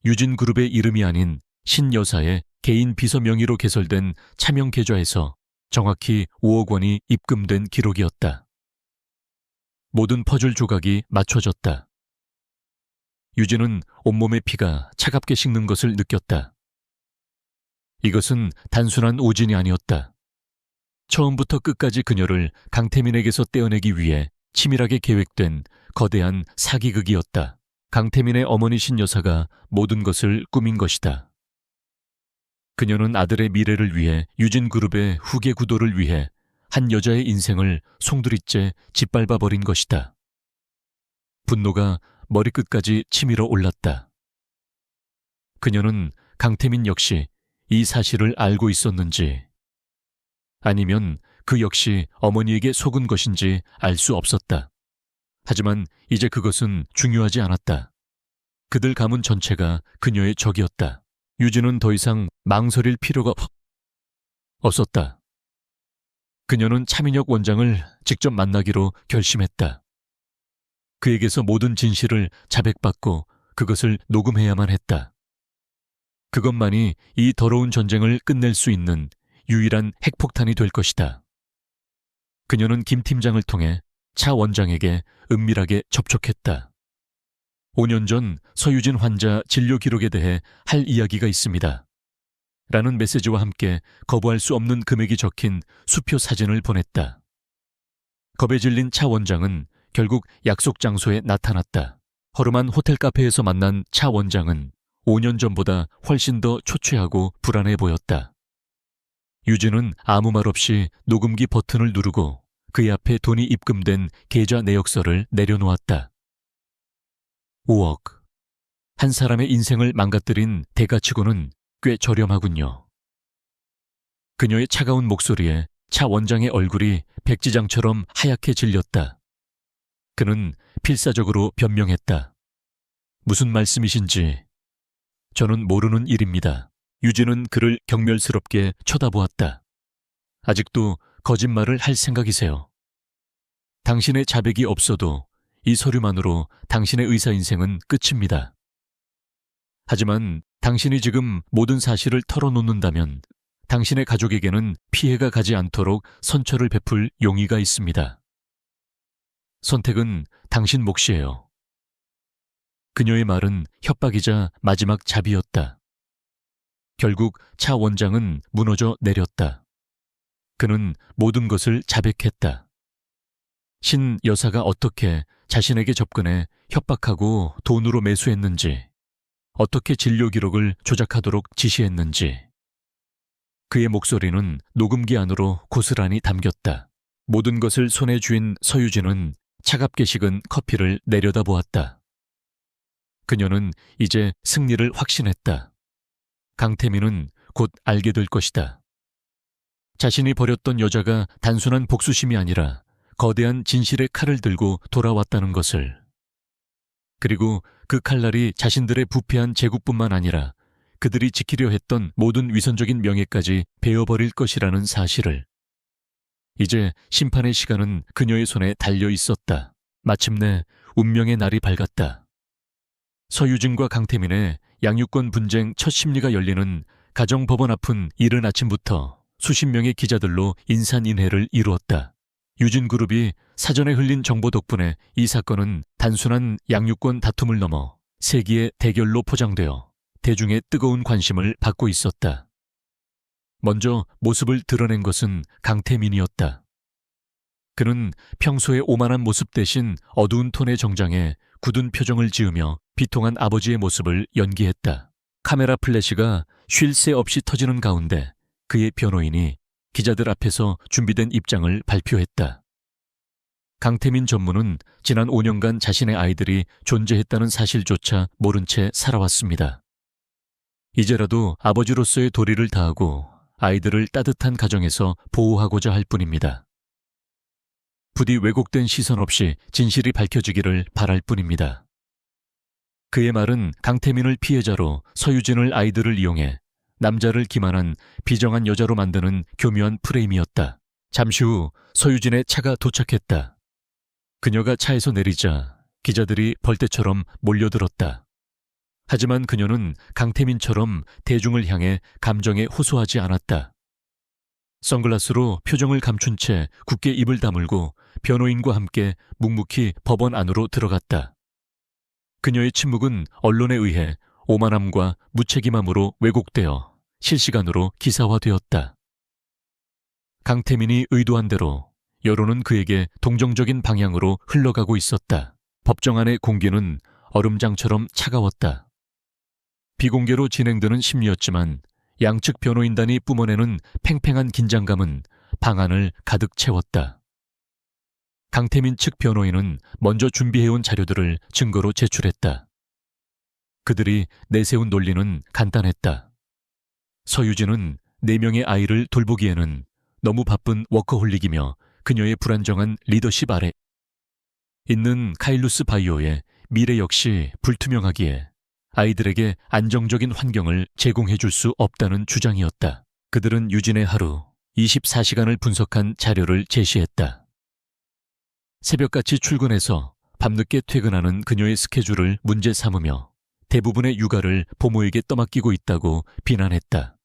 유진그룹의 이름이 아닌 신 여사의 개인 비서 명의로 개설된 차명 계좌에서 정확히 5억 원이 입금된 기록이었다. 모든 퍼즐 조각이 맞춰졌다. 유진은 온몸의 피가 차갑게 식는 것을 느꼈다. 이것은 단순한 오진이 아니었다. 처음부터 끝까지 그녀를 강태민에게서 떼어내기 위해 치밀하게 계획된 거대한 사기극이었다. 강태민의 어머니 신 여사가 모든 것을 꾸민 것이다. 그녀는 아들의 미래를 위해 유진그룹의 후계 구도를 위해 한 여자의 인생을 송두리째 짓밟아버린 것이다. 분노가 머리끝까지 치밀어 올랐다. 그녀는 강태민 역시 이 사실을 알고 있었는지 아니면 그 역시 어머니에게 속은 것인지 알 수 없었다. 하지만 이제 그것은 중요하지 않았다. 그들 가문 전체가 그녀의 적이었다. 유진은 더 이상 망설일 필요가 없었다. 그녀는 차민혁 원장을 직접 만나기로 결심했다. 그에게서 모든 진실을 자백받고 그것을 녹음해야만 했다. 그것만이 이 더러운 전쟁을 끝낼 수 있는 유일한 핵폭탄이 될 것이다. 그녀는 김 팀장을 통해 차 원장에게 은밀하게 접촉했다. 5년 전 서유진 환자 진료 기록에 대해 할 이야기가 있습니다. 라는 메시지와 함께 거부할 수 없는 금액이 적힌 수표 사진을 보냈다. 겁에 질린 차 원장은 결국 약속 장소에 나타났다. 허름한 호텔 카페에서 만난 차 원장은 5년 전보다 훨씬 더 초췌하고 불안해 보였다. 유진은 아무 말 없이 녹음기 버튼을 누르고 그의 앞에 돈이 입금된 계좌 내역서를 내려놓았다. 5억. 한 사람의 인생을 망가뜨린 대가치고는 꽤 저렴하군요. 그녀의 차가운 목소리에 차 원장의 얼굴이 백지장처럼 하얗게 질렸다. 그는 필사적으로 변명했다. 무슨 말씀이신지 저는 모르는 일입니다. 유진은 그를 경멸스럽게 쳐다보았다. 아직도 거짓말을 할 생각이세요. 당신의 자백이 없어도 이 서류만으로 당신의 의사 인생은 끝입니다. 하지만 당신이 지금 모든 사실을 털어놓는다면 당신의 가족에게는 피해가 가지 않도록 선처를 베풀 용의가 있습니다. 선택은 당신 몫이에요. 그녀의 말은 협박이자 마지막 잡이었다. 결국 차 원장은 무너져 내렸다. 그는 모든 것을 자백했다. 신 여사가 어떻게 자신에게 접근해 협박하고 돈으로 매수했는지, 어떻게 진료 기록을 조작하도록 지시했는지. 그의 목소리는 녹음기 안으로 고스란히 담겼다. 모든 것을 손에 쥔 서유진은 차갑게 식은 커피를 내려다보았다. 그녀는 이제 승리를 확신했다. 강태민은 곧 알게 될 것이다. 자신이 버렸던 여자가 단순한 복수심이 아니라 거대한 진실의 칼을 들고 돌아왔다는 것을. 그리고 그 칼날이 자신들의 부패한 제국뿐만 아니라 그들이 지키려 했던 모든 위선적인 명예까지 베어버릴 것이라는 사실을. 이제 심판의 시간은 그녀의 손에 달려 있었다. 마침내 운명의 날이 밝았다. 서유진과 강태민의 양육권 분쟁 첫 심리가 열리는 가정법원 앞은 이른 아침부터 수십 명의 기자들로 인산인해를 이루었다. 유진그룹이 사전에 흘린 정보 덕분에 이 사건은 단순한 양육권 다툼을 넘어 세기의 대결로 포장되어 대중의 뜨거운 관심을 받고 있었다. 먼저 모습을 드러낸 것은 강태민이었다. 그는 평소의 오만한 모습 대신 어두운 톤의 정장에 굳은 표정을 지으며 비통한 아버지의 모습을 연기했다. 카메라 플래시가 쉴 새 없이 터지는 가운데 그의 변호인이 기자들 앞에서 준비된 입장을 발표했다. 강태민 전무는 지난 5년간 자신의 아이들이 존재했다는 사실조차 모른 채 살아왔습니다. 이제라도 아버지로서의 도리를 다하고 아이들을 따뜻한 가정에서 보호하고자 할 뿐입니다. 부디 왜곡된 시선 없이 진실이 밝혀지기를 바랄 뿐입니다. 그의 말은 강태민을 피해자로 서유진을 아이들을 이용해 남자를 기만한 비정한 여자로 만드는 교묘한 프레임이었다. 잠시 후 서유진의 차가 도착했다. 그녀가 차에서 내리자 기자들이 벌떼처럼 몰려들었다. 하지만 그녀는 강태민처럼 대중을 향해 감정에 호소하지 않았다. 선글라스로 표정을 감춘 채 굳게 입을 다물고 변호인과 함께 묵묵히 법원 안으로 들어갔다. 그녀의 침묵은 언론에 의해 오만함과 무책임함으로 왜곡되어 실시간으로 기사화되었다. 강태민이 의도한 대로 여론은 그에게 동정적인 방향으로 흘러가고 있었다. 법정 안의 공기는 얼음장처럼 차가웠다. 비공개로 진행되는 심리였지만 양측 변호인단이 뿜어내는 팽팽한 긴장감은 방 안을 가득 채웠다. 강태민 측 변호인은 먼저 준비해온 자료들을 증거로 제출했다. 그들이 내세운 논리는 간단했다. 서유진은 4명의 아이를 돌보기에는 너무 바쁜 워커홀릭이며 그녀의 불안정한 리더십 아래 있는 카일루스 바이오의 미래 역시 불투명하기에 아이들에게 안정적인 환경을 제공해 줄 수 없다는 주장이었다. 그들은 유진의 하루 24시간을 분석한 자료를 제시했다. 새벽같이 출근해서 밤늦게 퇴근하는 그녀의 스케줄을 문제 삼으며 대부분의 육아를 부모에게 떠맡기고 있다고 비난했다.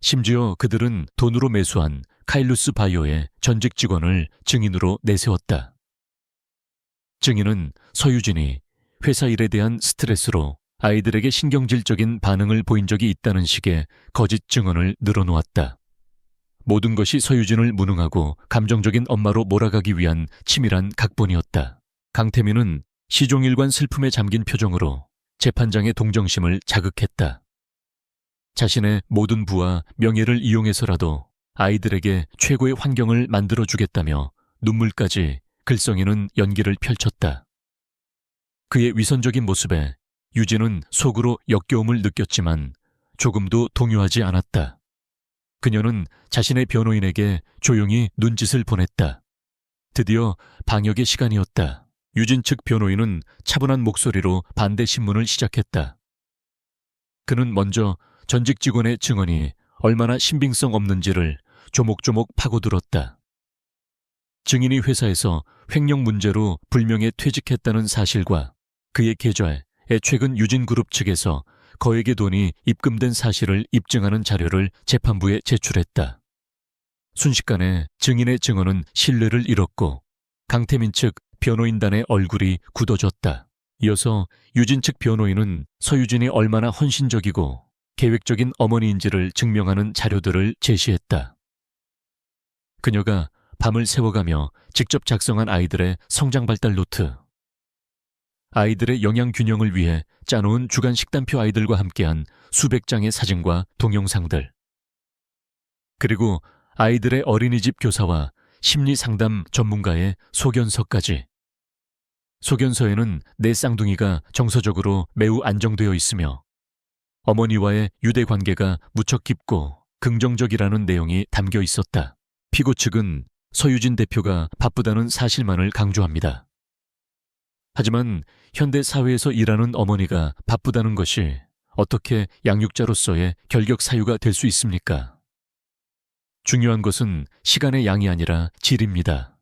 심지어 그들은 돈으로 매수한 카일루스 바이오의 전직 직원을 증인으로 내세웠다. 증인은 서유진이 회사 일에 대한 스트레스로 아이들에게 신경질적인 반응을 보인 적이 있다는 식의 거짓 증언을 늘어놓았다. 모든 것이 서유진을 무능하고 감정적인 엄마로 몰아가기 위한 치밀한 각본이었다. 강태민은 시종일관 슬픔에 잠긴 표정으로 재판장의 동정심을 자극했다. 자신의 모든 부와 명예를 이용해서라도 아이들에게 최고의 환경을 만들어주겠다며 눈물까지 글썽이는 연기를 펼쳤다. 그의 위선적인 모습에 유진은 속으로 역겨움을 느꼈지만 조금도 동요하지 않았다. 그녀는 자신의 변호인에게 조용히 눈짓을 보냈다. 드디어 방역의 시간이었다. 유진 측 변호인은 차분한 목소리로 반대 신문을 시작했다. 그는 먼저 전직 직원의 증언이 얼마나 신빙성 없는지를 조목조목 파고들었다. 증인이 회사에서 횡령 문제로 불명예 퇴직했다는 사실과 그의 계좌에 최근 유진그룹 측에서 거액의 돈이 입금된 사실을 입증하는 자료를 재판부에 제출했다. 순식간에 증인의 증언은 신뢰를 잃었고 강태민 측 변호인단의 얼굴이 굳어졌다. 이어서 유진 측 변호인은 서유진이 얼마나 헌신적이고 계획적인 어머니인지를 증명하는 자료들을 제시했다. 그녀가 밤을 새워가며 직접 작성한 아이들의 성장 발달 노트, 아이들의 영양 균형을 위해 짜놓은 주간 식단표 아이들과 함께한 수백 장의 사진과 동영상들, 그리고 아이들의 어린이집 교사와 심리상담 전문가의 소견서까지. 소견서에는 내 쌍둥이가 정서적으로 매우 안정되어 있으며 어머니와의 유대 관계가 무척 깊고 긍정적이라는 내용이 담겨 있었다. 피고 측은 서유진 대표가 바쁘다는 사실만을 강조합니다. 하지만 현대 사회에서 일하는 어머니가 바쁘다는 것이 어떻게 양육자로서의 결격 사유가 될 수 있습니까? 중요한 것은 시간의 양이 아니라 질입니다.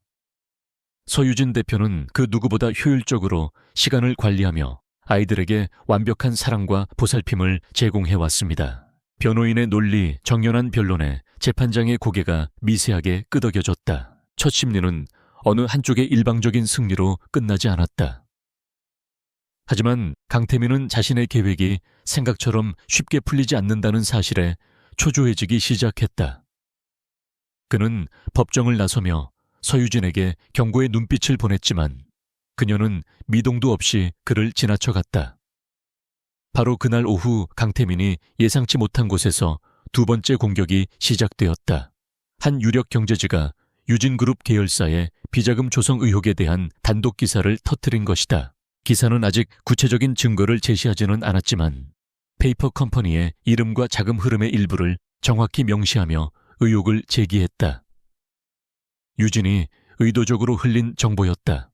서유진 대표는 그 누구보다 효율적으로 시간을 관리하며 아이들에게 완벽한 사랑과 보살핌을 제공해 왔습니다. 변호인의 논리, 정연한 변론에 재판장의 고개가 미세하게 끄덕여졌다. 첫 심리는 어느 한쪽의 일방적인 승리로 끝나지 않았다. 하지만 강태민은 자신의 계획이 생각처럼 쉽게 풀리지 않는다는 사실에 초조해지기 시작했다. 그는 법정을 나서며 서유진에게 경고의 눈빛을 보냈지만 그녀는 미동도 없이 그를 지나쳐갔다. 바로 그날 오후 강태민이 예상치 못한 곳에서 두 번째 공격이 시작되었다. 한 유력 경제지가 유진그룹 계열사의 비자금 조성 의혹에 대한 단독 기사를 터뜨린 것이다. 기사는 아직 구체적인 증거를 제시하지는 않았지만 페이퍼 컴퍼니의 이름과 자금 흐름의 일부를 정확히 명시하며 의혹을 제기했다. 유진이 의도적으로 흘린 정보였다.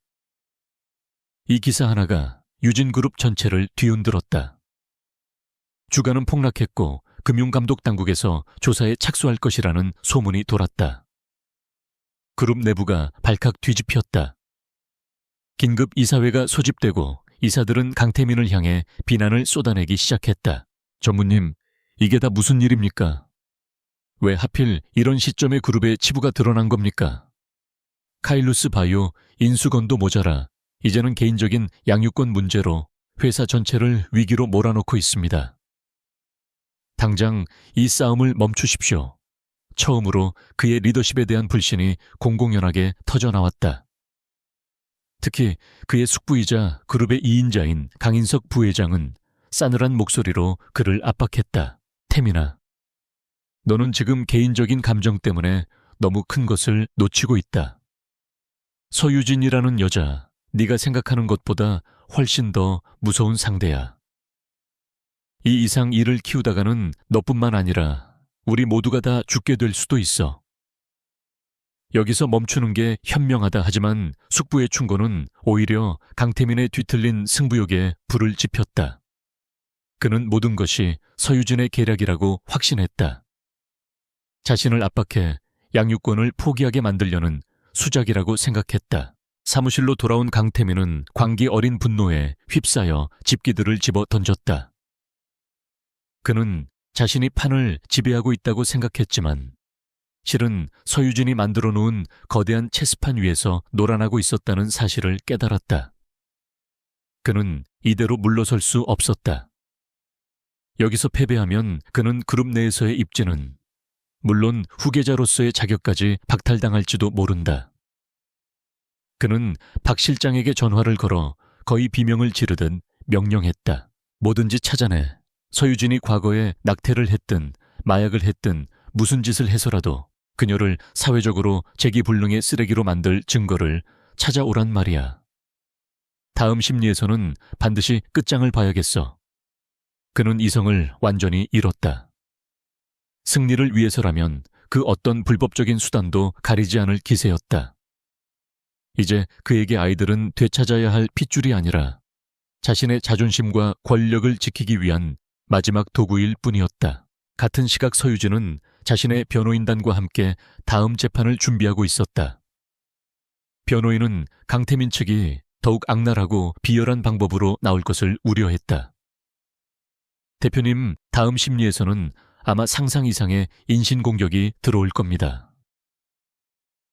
이 기사 하나가 유진그룹 전체를 뒤흔들었다. 주가는 폭락했고 금융감독당국에서 조사에 착수할 것이라는 소문이 돌았다. 그룹 내부가 발칵 뒤집혔다. 긴급 이사회가 소집되고 이사들은 강태민을 향해 비난을 쏟아내기 시작했다. 전무님, 이게 다 무슨 일입니까? 왜 하필 이런 시점에 그룹의 치부가 드러난 겁니까? 카일루스 바이오 인수건도 모자라 이제는 개인적인 양육권 문제로 회사 전체를 위기로 몰아넣고 있습니다. 당장 이 싸움을 멈추십시오. 처음으로 그의 리더십에 대한 불신이 공공연하게 터져나왔다. 특히 그의 숙부이자 그룹의 2인자인 강인석 부회장은 싸늘한 목소리로 그를 압박했다. 태민아, 너는 지금 개인적인 감정 때문에 너무 큰 것을 놓치고 있다. 서유진이라는 여자, 네가 생각하는 것보다 훨씬 더 무서운 상대야. 이 이상 일을 키우다가는 너뿐만 아니라 우리 모두가 다 죽게 될 수도 있어. 여기서 멈추는 게 현명하다 하지만 숙부의 충고는 오히려 강태민의 뒤틀린 승부욕에 불을 지폈다. 그는 모든 것이 서유진의 계략이라고 확신했다. 자신을 압박해 양육권을 포기하게 만들려는 수작이라고 생각했다. 사무실로 돌아온 강태민은 광기 어린 분노에 휩싸여 집기들을 집어 던졌다. 그는 자신이 판을 지배하고 있다고 생각했지만 실은 서유진이 만들어 놓은 거대한 체스판 위에서 놀아나고 있었다는 사실을 깨달았다. 그는 이대로 물러설 수 없었다. 여기서 패배하면 그는 그룹 내에서의 입지는 물론 후계자로서의 자격까지 박탈당할지도 모른다. 그는 박 실장에게 전화를 걸어 거의 비명을 지르듯 명령했다. 뭐든지 찾아내. 서유진이 과거에 낙태를 했든 마약을 했든 무슨 짓을 해서라도 그녀를 사회적으로 재기불능의 쓰레기로 만들 증거를 찾아오란 말이야. 다음 심리에서는 반드시 끝장을 봐야겠어. 그는 이성을 완전히 잃었다. 승리를 위해서라면 그 어떤 불법적인 수단도 가리지 않을 기세였다. 이제 그에게 아이들은 되찾아야 할 핏줄이 아니라 자신의 자존심과 권력을 지키기 위한 마지막 도구일 뿐이었다. 같은 시각 서유진은 자신의 변호인단과 함께 다음 재판을 준비하고 있었다. 변호인은 강태민 측이 더욱 악랄하고 비열한 방법으로 나올 것을 우려했다. 대표님, 다음 심리에서는 아마 상상 이상의 인신공격이 들어올 겁니다.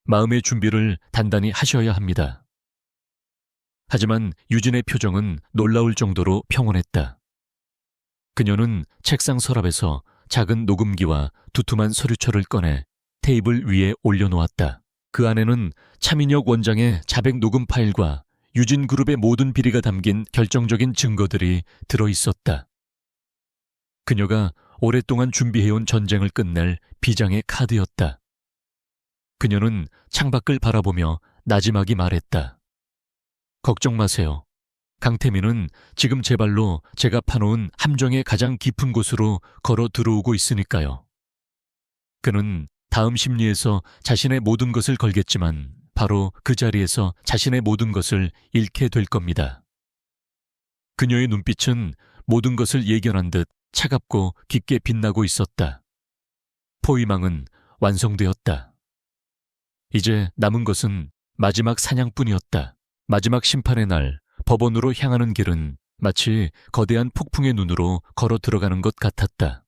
마음의 준비를 단단히 하셔야 합니다. 하지만 유진의 표정은 놀라울 정도로 평온했다. 그녀는 책상 서랍에서 작은 녹음기와 두툼한 서류철을 꺼내 테이블 위에 올려놓았다. 그 안에는 차민혁 원장의 자백 녹음 파일과 유진그룹의 모든 비리가 담긴 결정적인 증거들이 들어있었다. 그녀가 오랫동안 준비해온 전쟁을 끝낼 비장의 카드였다. 그녀는 창밖을 바라보며 나지막이 말했다. 걱정 마세요. 강태민은 지금 제 발로 제가 파놓은 함정의 가장 깊은 곳으로 걸어 들어오고 있으니까요. 그는 다음 심리에서 자신의 모든 것을 걸겠지만 바로 그 자리에서 자신의 모든 것을 잃게 될 겁니다. 그녀의 눈빛은 모든 것을 예견한 듯 차갑고 깊게 빛나고 있었다. 포위망은 완성되었다. 이제 남은 것은 마지막 사냥뿐이었다. 마지막 심판의 날, 법원으로 향하는 길은 마치 거대한 폭풍의 눈으로 걸어 들어가는 것 같았다.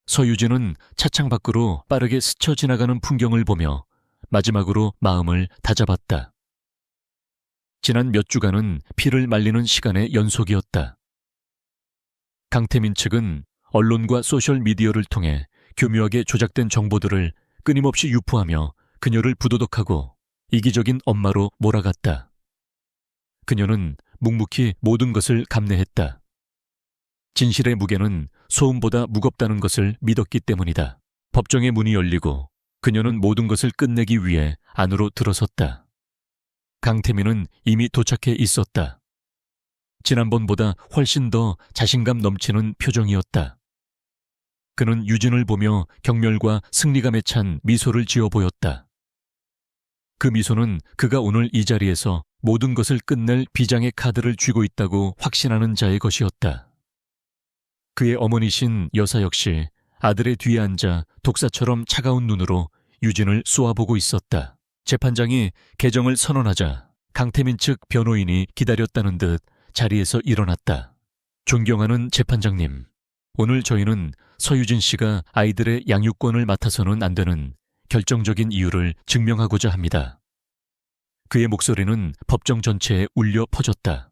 서유진은 차창 밖으로 빠르게 스쳐 지나가는 풍경을 보며 마지막으로 마음을 다잡았다. 지난 몇 주간은 피를 말리는 시간의 연속이었다. 강태민 측은 언론과 소셜미디어를 통해 교묘하게 조작된 정보들을 끊임없이 유포하며 그녀를 부도덕하고 이기적인 엄마로 몰아갔다. 그녀는 묵묵히 모든 것을 감내했다. 진실의 무게는 소음보다 무겁다는 것을 믿었기 때문이다. 법정의 문이 열리고 그녀는 모든 것을 끝내기 위해 안으로 들어섰다. 강태민은 이미 도착해 있었다. 지난번보다 훨씬 더 자신감 넘치는 표정이었다. 그는 유진을 보며 경멸과 승리감에 찬 미소를 지어 보였다. 그 미소는 그가 오늘 이 자리에서 모든 것을 끝낼 비장의 카드를 쥐고 있다고 확신하는 자의 것이었다. 그의 어머니신 여사 역시 아들의 뒤에 앉아 독사처럼 차가운 눈으로 유진을 쏘아보고 있었다. 재판장이 개정을 선언하자 강태민 측 변호인이 기다렸다는 듯 자리에서 일어났다. 존경하는 재판장님, 오늘 저희는 서유진 씨가 아이들의 양육권을 맡아서는 안 되는 결정적인 이유를 증명하고자 합니다. 그의 목소리는 법정 전체에 울려 퍼졌다.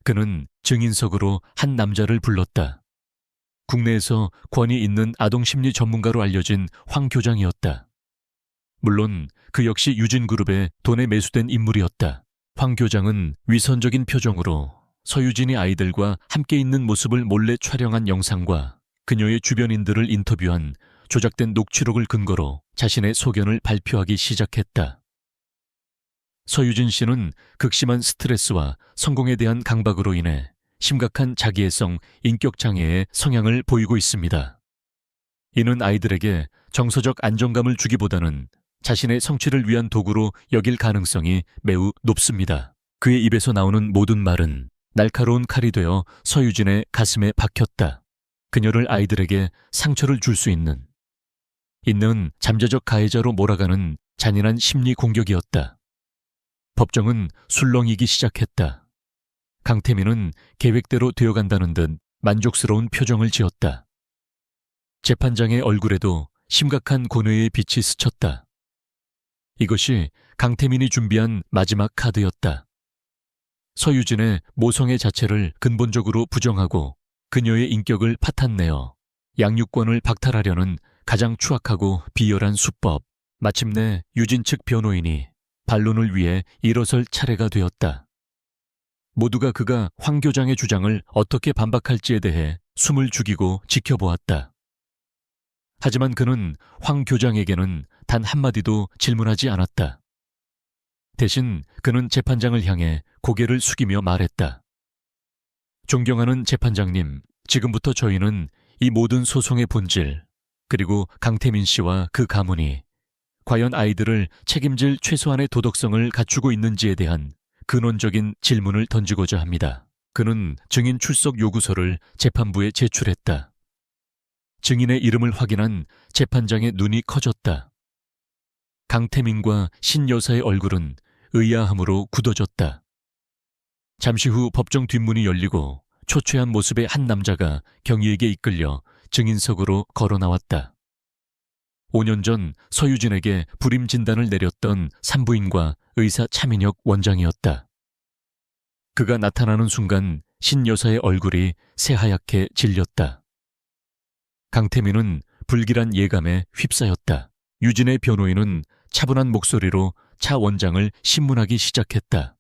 그는 증인석으로 한 남자를 불렀다. 국내에서 권위 있는 아동심리 전문가로 알려진 황 교장이었다. 물론 그 역시 유진그룹의 돈에 매수된 인물이었다. 황 교장은 위선적인 표정으로 서유진이 아이들과 함께 있는 모습을 몰래 촬영한 영상과 그녀의 주변인들을 인터뷰한 조작된 녹취록을 근거로 자신의 소견을 발표하기 시작했다. 서유진 씨는 극심한 스트레스와 성공에 대한 강박으로 인해 심각한 자기애성, 인격장애의 성향을 보이고 있습니다. 이는 아이들에게 정서적 안정감을 주기보다는 자신의 성취를 위한 도구로 여길 가능성이 매우 높습니다. 그의 입에서 나오는 모든 말은 날카로운 칼이 되어 서유진의 가슴에 박혔다. 그녀를 아이들에게 상처를 줄 수 있는 잠재적 가해자로 몰아가는 잔인한 심리 공격이었다. 법정은 술렁이기 시작했다. 강태민은 계획대로 되어간다는 듯 만족스러운 표정을 지었다. 재판장의 얼굴에도 심각한 고뇌의 빛이 스쳤다. 이것이 강태민이 준비한 마지막 카드였다. 서유진의 모성애 자체를 근본적으로 부정하고 그녀의 인격을 파탄내어 양육권을 박탈하려는 가장 추악하고 비열한 수법. 마침내 유진 측 변호인이 반론을 위해 일어설 차례가 되었다. 모두가 그가 황 교장의 주장을 어떻게 반박할지에 대해 숨을 죽이고 지켜보았다. 하지만 그는 황 교장에게는 단 한마디도 질문하지 않았다. 대신 그는 재판장을 향해 고개를 숙이며 말했다. 존경하는 재판장님, 지금부터 저희는 이 모든 소송의 본질, 그리고 강태민 씨와 그 가문이 과연 아이들을 책임질 최소한의 도덕성을 갖추고 있는지에 대한 근원적인 질문을 던지고자 합니다. 그는 증인 출석 요구서를 재판부에 제출했다. 증인의 이름을 확인한 재판장의 눈이 커졌다. 강태민과 신 여사의 얼굴은 의아함으로 굳어졌다. 잠시 후 법정 뒷문이 열리고 초췌한 모습의 한 남자가 경위에게 이끌려 증인석으로 걸어 나왔다. 5년 전 서유진에게 불임 진단을 내렸던 산부인과 의사 차민혁 원장이었다. 그가 나타나는 순간 신 여사의 얼굴이 새하얗게 질렸다. 강태민은 불길한 예감에 휩싸였다. 유진의 변호인은 차분한 목소리로 차 원장을 신문하기 시작했다.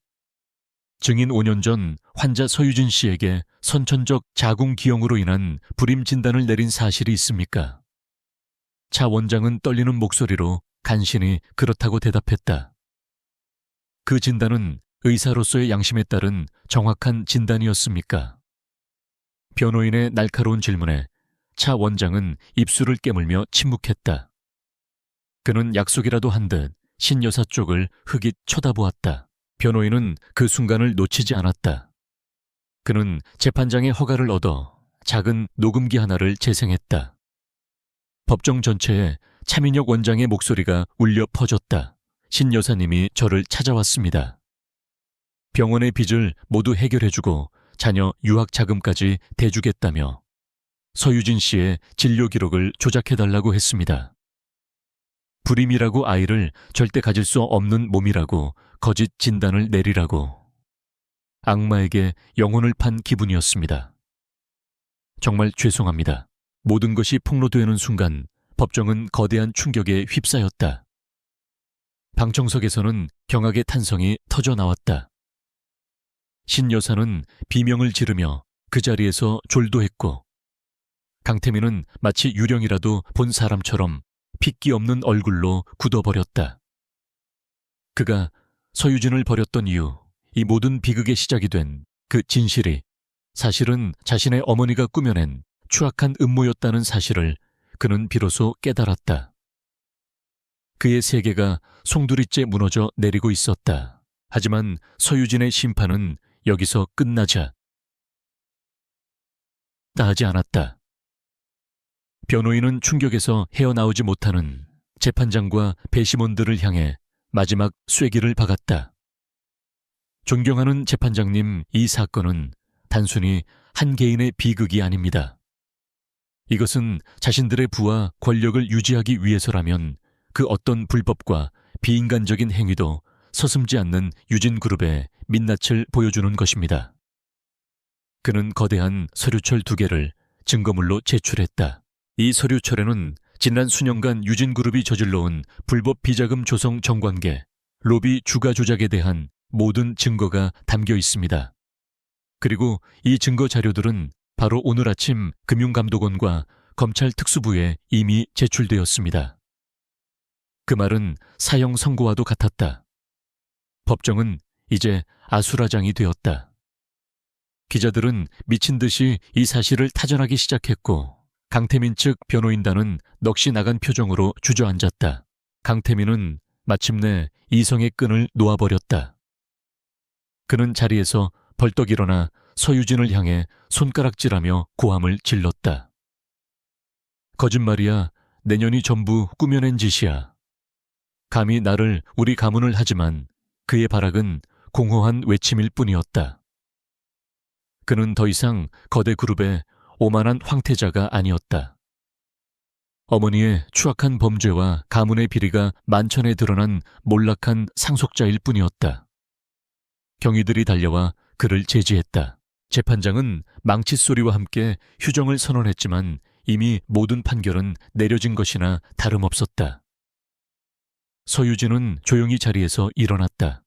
증인 5년 전 환자 서유진 씨에게 선천적 자궁기형으로 인한 불임 진단을 내린 사실이 있습니까? 차 원장은 떨리는 목소리로 간신히 그렇다고 대답했다. 그 진단은 의사로서의 양심에 따른 정확한 진단이었습니까? 변호인의 날카로운 질문에 차 원장은 입술을 깨물며 침묵했다. 그는 약속이라도 한 듯 신 여사 쪽을 흐깃 쳐다보았다. 변호인은 그 순간을 놓치지 않았다. 그는 재판장의 허가를 얻어 작은 녹음기 하나를 재생했다. 법정 전체에 차민혁 원장의 목소리가 울려 퍼졌다. 신 여사님이 저를 찾아왔습니다. 병원의 빚을 모두 해결해주고 자녀 유학 자금까지 대주겠다며 서유진 씨의 진료 기록을 조작해달라고 했습니다. 불임이라고 아이를 절대 가질 수 없는 몸이라고 거짓 진단을 내리라고. 악마에게 영혼을 판 기분이었습니다. 정말 죄송합니다. 모든 것이 폭로되는 순간 법정은 거대한 충격에 휩싸였다. 방청석에서는 경악의 탄성이 터져 나왔다. 신 여사는 비명을 지르며 그 자리에서 졸도했고 강태민은 마치 유령이라도 본 사람처럼 핏기 없는 얼굴로 굳어버렸다. 그가 서유진을 버렸던 이유, 이 모든 비극의 시작이 된 그 진실이 사실은 자신의 어머니가 꾸며낸 추악한 음모였다는 사실을 그는 비로소 깨달았다. 그의 세계가 송두리째 무너져 내리고 있었다. 하지만 서유진의 심판은 여기서 끝나자 하지 않았다. 변호인은 충격에서 헤어나오지 못하는 재판장과 배심원들을 향해 마지막 쐐기를 박았다. 존경하는 재판장님, 이 사건은 단순히 한 개인의 비극이 아닙니다. 이것은 자신들의 부와 권력을 유지하기 위해서라면 그 어떤 불법과 비인간적인 행위도 서슴지 않는 유진그룹의 민낯을 보여주는 것입니다. 그는 거대한 서류철 2개를 증거물로 제출했다. 이 서류철에는 지난 수년간 유진그룹이 저질러온 불법 비자금 조성 정관계, 로비 주가 조작에 대한 모든 증거가 담겨 있습니다. 그리고 이 증거 자료들은 바로 오늘 아침 금융감독원과 검찰 특수부에 이미 제출되었습니다. 그 말은 사형 선고와도 같았다. 법정은 이제 아수라장이 되었다. 기자들은 미친 듯이 이 사실을 타전하기 시작했고 강태민 측 변호인단은 넋이 나간 표정으로 주저앉았다. 강태민은 마침내 이성의 끈을 놓아버렸다. 그는 자리에서 벌떡 일어나 서유진을 향해 손가락질하며 고함을 질렀다. 거짓말이야. 내년이 전부 꾸며낸 짓이야. 감히 나를 우리 가문을 하지만 그의 발악은 공허한 외침일 뿐이었다. 그는 더 이상 거대 그룹의 오만한 황태자가 아니었다. 어머니의 추악한 범죄와 가문의 비리가 만천에 드러난 몰락한 상속자일 뿐이었다. 경위들이 달려와 그를 제지했다. 재판장은 망칫소리와 함께 휴정을 선언했지만 이미 모든 판결은 내려진 것이나 다름없었다. 서유진은 조용히 자리에서 일어났다.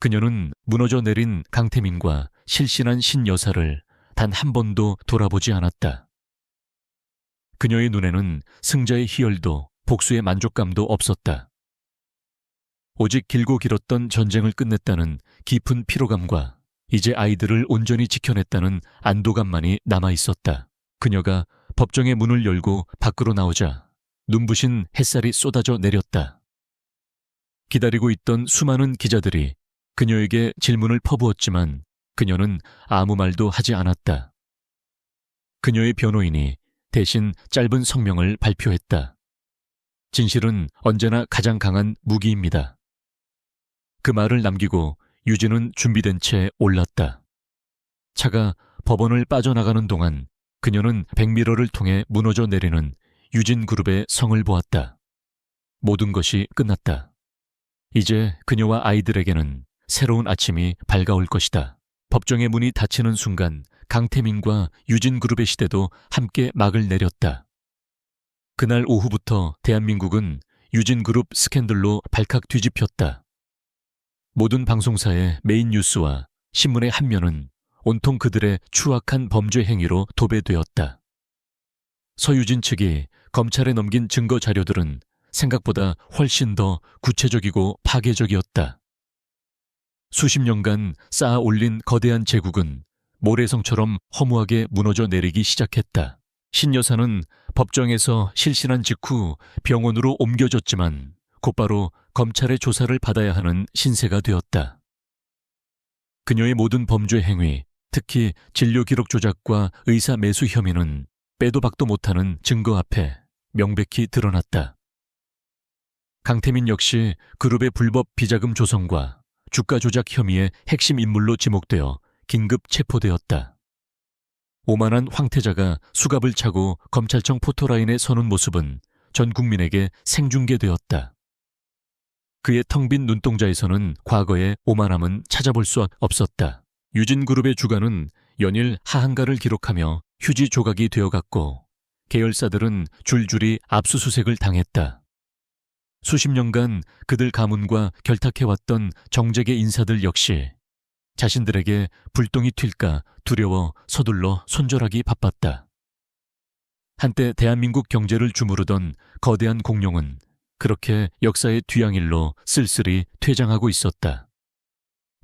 그녀는 무너져 내린 강태민과 실신한 신여사를 단 한 번도 돌아보지 않았다. 그녀의 눈에는 승자의 희열도 복수의 만족감도 없었다. 오직 길고 길었던 전쟁을 끝냈다는 깊은 피로감과 이제 아이들을 온전히 지켜냈다는 안도감만이 남아있었다. 그녀가 법정의 문을 열고 밖으로 나오자 눈부신 햇살이 쏟아져 내렸다. 기다리고 있던 수많은 기자들이 그녀에게 질문을 퍼부었지만 그녀는 아무 말도 하지 않았다. 그녀의 변호인이 대신 짧은 성명을 발표했다. 진실은 언제나 가장 강한 무기입니다. 그 말을 남기고 유진은 준비된 채 올랐다. 차가 법원을 빠져나가는 동안 그녀는 백미러를 통해 무너져 내리는 유진그룹의 성을 보았다. 모든 것이 끝났다. 이제 그녀와 아이들에게는 새로운 아침이 밝아올 것이다. 법정의 문이 닫히는 순간 강태민과 유진그룹의 시대도 함께 막을 내렸다. 그날 오후부터 대한민국은 유진그룹 스캔들로 발칵 뒤집혔다. 모든 방송사의 메인 뉴스와 신문의 한 면은 온통 그들의 추악한 범죄 행위로 도배되었다. 서유진 측이 검찰에 넘긴 증거 자료들은 생각보다 훨씬 더 구체적이고 파괴적이었다. 수십 년간 쌓아 올린 거대한 제국은 모래성처럼 허무하게 무너져 내리기 시작했다. 신여사는 법정에서 실신한 직후 병원으로 옮겨졌지만 곧바로 검찰의 조사를 받아야 하는 신세가 되었다. 그녀의 모든 범죄 행위, 특히 진료 기록 조작과 의사 매수 혐의는 빼도 박도 못하는 증거 앞에 명백히 드러났다. 강태민 역시 그룹의 불법 비자금 조성과 주가 조작 혐의의 핵심 인물로 지목되어 긴급 체포되었다. 오만한 황태자가 수갑을 차고 검찰청 포토라인에 서는 모습은 전 국민에게 생중계되었다. 그의 텅 빈 눈동자에서는 과거의 오만함은 찾아볼 수 없었다. 유진그룹의 주가는 연일 하한가를 기록하며 휴지 조각이 되어갔고 계열사들은 줄줄이 압수수색을 당했다. 수십 년간 그들 가문과 결탁해왔던 정재계 인사들 역시 자신들에게 불똥이 튈까 두려워 서둘러 손절하기 바빴다. 한때 대한민국 경제를 주무르던 거대한 공룡은 그렇게 역사의 뒤양일로 쓸쓸히 퇴장하고 있었다.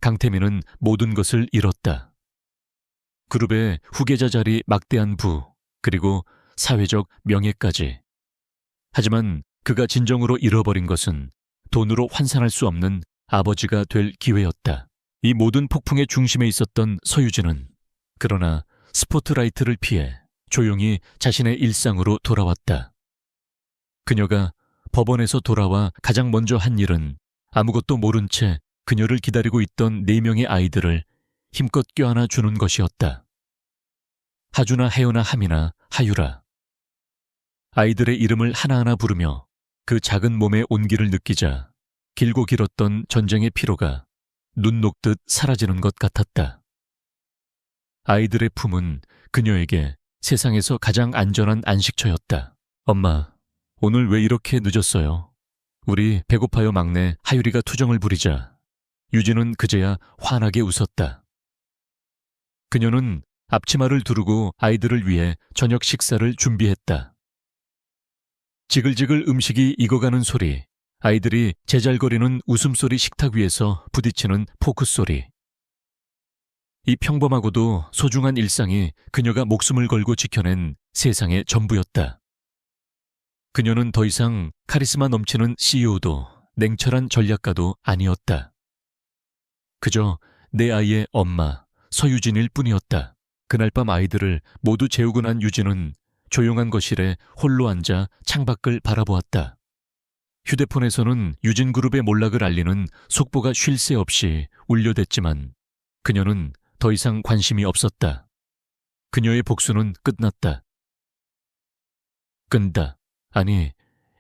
강태민은 모든 것을 잃었다. 그룹의 후계자 자리 막대한 부, 그리고 사회적 명예까지. 하지만 그가 진정으로 잃어버린 것은 돈으로 환산할 수 없는 아버지가 될 기회였다. 이 모든 폭풍의 중심에 있었던 서유진은 그러나 스포트라이트를 피해 조용히 자신의 일상으로 돌아왔다. 그녀가 법원에서 돌아와 가장 먼저 한 일은 아무것도 모른 채 그녀를 기다리고 있던 4명의 아이들을 힘껏 껴안아 주는 것이었다. 하주나 혜연아, 하미나, 하유라. 아이들의 이름을 하나하나 부르며 그 작은 몸의 온기를 느끼자 길고 길었던 전쟁의 피로가 눈 녹듯 사라지는 것 같았다. 아이들의 품은 그녀에게 세상에서 가장 안전한 안식처였다. 엄마, 오늘 왜 이렇게 늦었어요? 우리 배고파요. 막내 하유리가 투정을 부리자 유진은 그제야 환하게 웃었다. 그녀는 앞치마를 두르고 아이들을 위해 저녁 식사를 준비했다. 지글지글 음식이 익어가는 소리, 아이들이 제잘거리는 웃음소리, 식탁 위에서 부딪히는 포크 소리. 이 평범하고도 소중한 일상이 그녀가 목숨을 걸고 지켜낸 세상의 전부였다. 그녀는 더 이상 카리스마 넘치는 CEO도 냉철한 전략가도 아니었다. 그저 내 아이의 엄마, 서유진일 뿐이었다. 그날 밤 아이들을 모두 재우고 난 유진은 조용한 거실에 홀로 앉아 창밖을 바라보았다. 휴대폰에서는 유진그룹의 몰락을 알리는 속보가 쉴 새 없이 울려댔지만 그녀는 더 이상 관심이 없었다. 그녀의 복수는 끝났다. 끈다. 아니,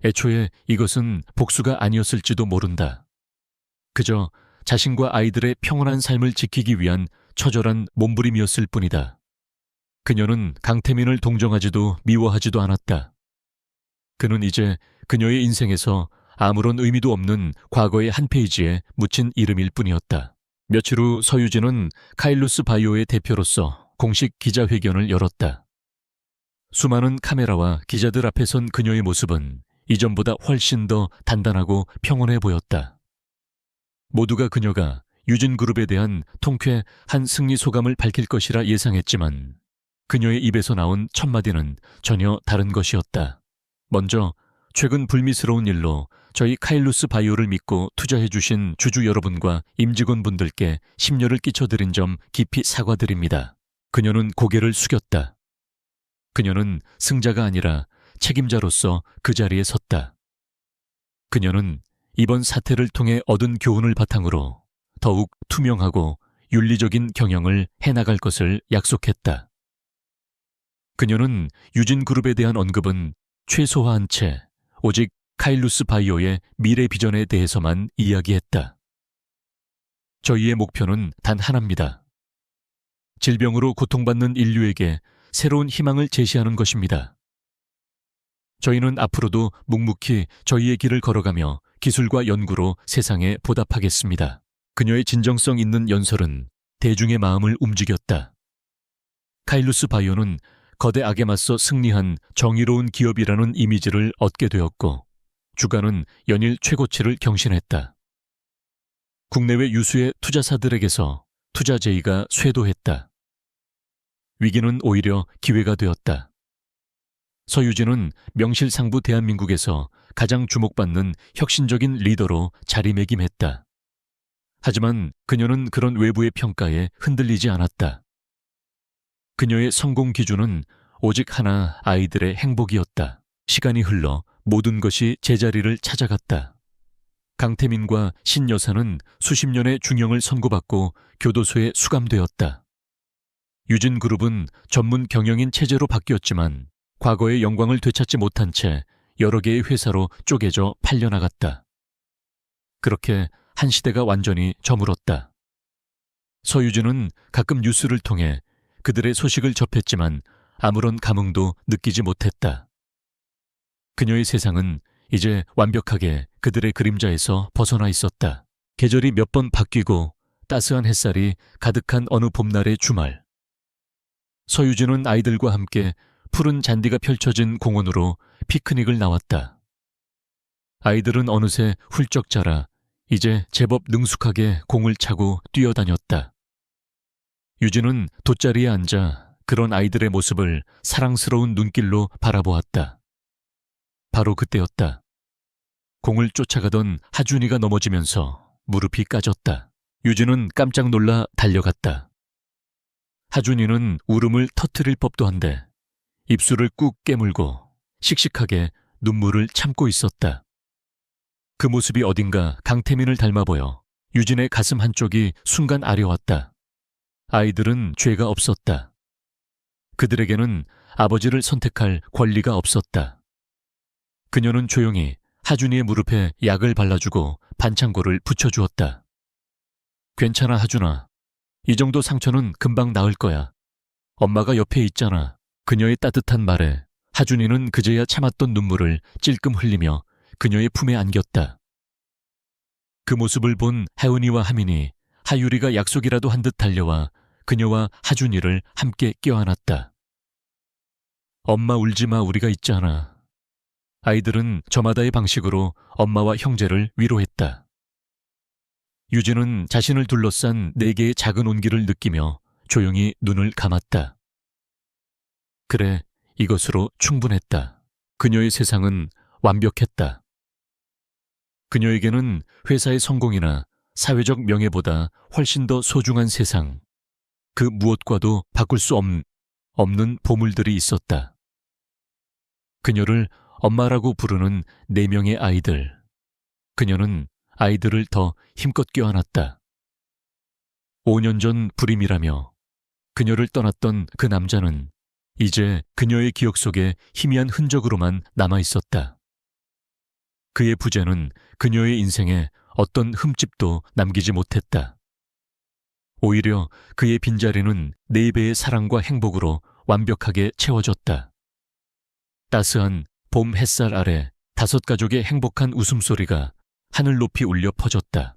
애초에 이것은 복수가 아니었을지도 모른다. 그저 자신과 아이들의 평온한 삶을 지키기 위한 처절한 몸부림이었을 뿐이다. 그녀는 강태민을 동정하지도 미워하지도 않았다. 그는 이제 그녀의 인생에서 아무런 의미도 없는 과거의 한 페이지에 묻힌 이름일 뿐이었다. 며칠 후 서유진은 카일루스 바이오의 대표로서 공식 기자회견을 열었다. 수많은 카메라와 기자들 앞에 선 그녀의 모습은 이전보다 훨씬 더 단단하고 평온해 보였다. 모두가 그녀가 유진그룹에 대한 통쾌한 승리 소감을 밝힐 것이라 예상했지만 그녀의 입에서 나온 첫 마디는 전혀 다른 것이었다. 먼저 최근 불미스러운 일로 저희 카일루스 바이오를 믿고 투자해 주신 주주 여러분과 임직원분들께 심려를 끼쳐드린 점 깊이 사과드립니다. 그녀는 고개를 숙였다. 그녀는 승자가 아니라 책임자로서 그 자리에 섰다. 그녀는 이번 사태를 통해 얻은 교훈을 바탕으로 더욱 투명하고 윤리적인 경영을 해나갈 것을 약속했다. 그녀는 유진그룹에 대한 언급은 최소화한 채 오직 카일루스 바이오의 미래 비전에 대해서만 이야기했다. 저희의 목표는 단 하나입니다. 질병으로 고통받는 인류에게 새로운 희망을 제시하는 것입니다. 저희는 앞으로도 묵묵히 저희의 길을 걸어가며 기술과 연구로 세상에 보답하겠습니다. 그녀의 진정성 있는 연설은 대중의 마음을 움직였다. 카일루스 바이오는 거대 악에 맞서 승리한 정의로운 기업이라는 이미지를 얻게 되었고 주가는 연일 최고치를 경신했다. 국내외 유수의 투자사들에게서 투자 제의가 쇄도했다. 위기는 오히려 기회가 되었다. 서유진은 명실상부 대한민국에서 가장 주목받는 혁신적인 리더로 자리매김했다. 하지만 그녀는 그런 외부의 평가에 흔들리지 않았다. 그녀의 성공 기준은 오직 하나, 아이들의 행복이었다. 시간이 흘러 모든 것이 제자리를 찾아갔다. 강태민과 신 여사는 수십 년의 중형을 선고받고 교도소에 수감되었다. 유진그룹은 전문 경영인 체제로 바뀌었지만 과거의 영광을 되찾지 못한 채 여러 개의 회사로 쪼개져 팔려나갔다. 그렇게 한 시대가 완전히 저물었다. 서유진은 가끔 뉴스를 통해 그들의 소식을 접했지만 아무런 감흥도 느끼지 못했다. 그녀의 세상은 이제 완벽하게 그들의 그림자에서 벗어나 있었다. 계절이 몇 번 바뀌고 따스한 햇살이 가득한 어느 봄날의 주말. 서유진은 아이들과 함께 푸른 잔디가 펼쳐진 공원으로 피크닉을 나왔다. 아이들은 어느새 훌쩍 자라 이제 제법 능숙하게 공을 차고 뛰어다녔다. 유진은 돗자리에 앉아 그런 아이들의 모습을 사랑스러운 눈길로 바라보았다. 바로 그때였다. 공을 쫓아가던 하준이가 넘어지면서 무릎이 까졌다. 유진은 깜짝 놀라 달려갔다. 하준이는 울음을 터뜨릴 법도 한데 입술을 꾹 깨물고 씩씩하게 눈물을 참고 있었다. 그 모습이 어딘가 강태민을 닮아 보여 유진의 가슴 한쪽이 순간 아려왔다. 아이들은 죄가 없었다. 그들에게는 아버지를 선택할 권리가 없었다. 그녀는 조용히 하준이의 무릎에 약을 발라주고 반창고를 붙여주었다. 괜찮아, 하준아. 이 정도 상처는 금방 나을 거야. 엄마가 옆에 있잖아. 그녀의 따뜻한 말에 하준이는 그제야 참았던 눈물을 찔끔 흘리며 그녀의 품에 안겼다. 그 모습을 본 혜은이와 하민이 하유리가 약속이라도 한 듯 달려와 그녀와 하준이를 함께 껴안았다. 엄마 울지 마, 우리가 있잖아. 아이들은 저마다의 방식으로 엄마와 형제를 위로했다. 유진은 자신을 둘러싼 4개의 작은 온기를 느끼며 조용히 눈을 감았다. 그래, 이것으로 충분했다. 그녀의 세상은 완벽했다. 그녀에게는 회사의 성공이나 사회적 명예보다 훨씬 더 소중한 세상, 그 무엇과도 바꿀 수 없는 보물들이 있었다. 그녀를 엄마라고 부르는 4명의 아이들. 그녀는 아이들을 더 힘껏 껴안았다. 5년 전 불임이라며 그녀를 떠났던 그 남자는 이제 그녀의 기억 속에 희미한 흔적으로만 남아있었다. 그의 부재는 그녀의 인생에 어떤 흠집도 남기지 못했다. 오히려 그의 빈자리는 4배의 사랑과 행복으로 완벽하게 채워졌다. 따스한 봄 햇살 아래 5 가족의 행복한 웃음소리가 하늘 높이 울려 퍼졌다.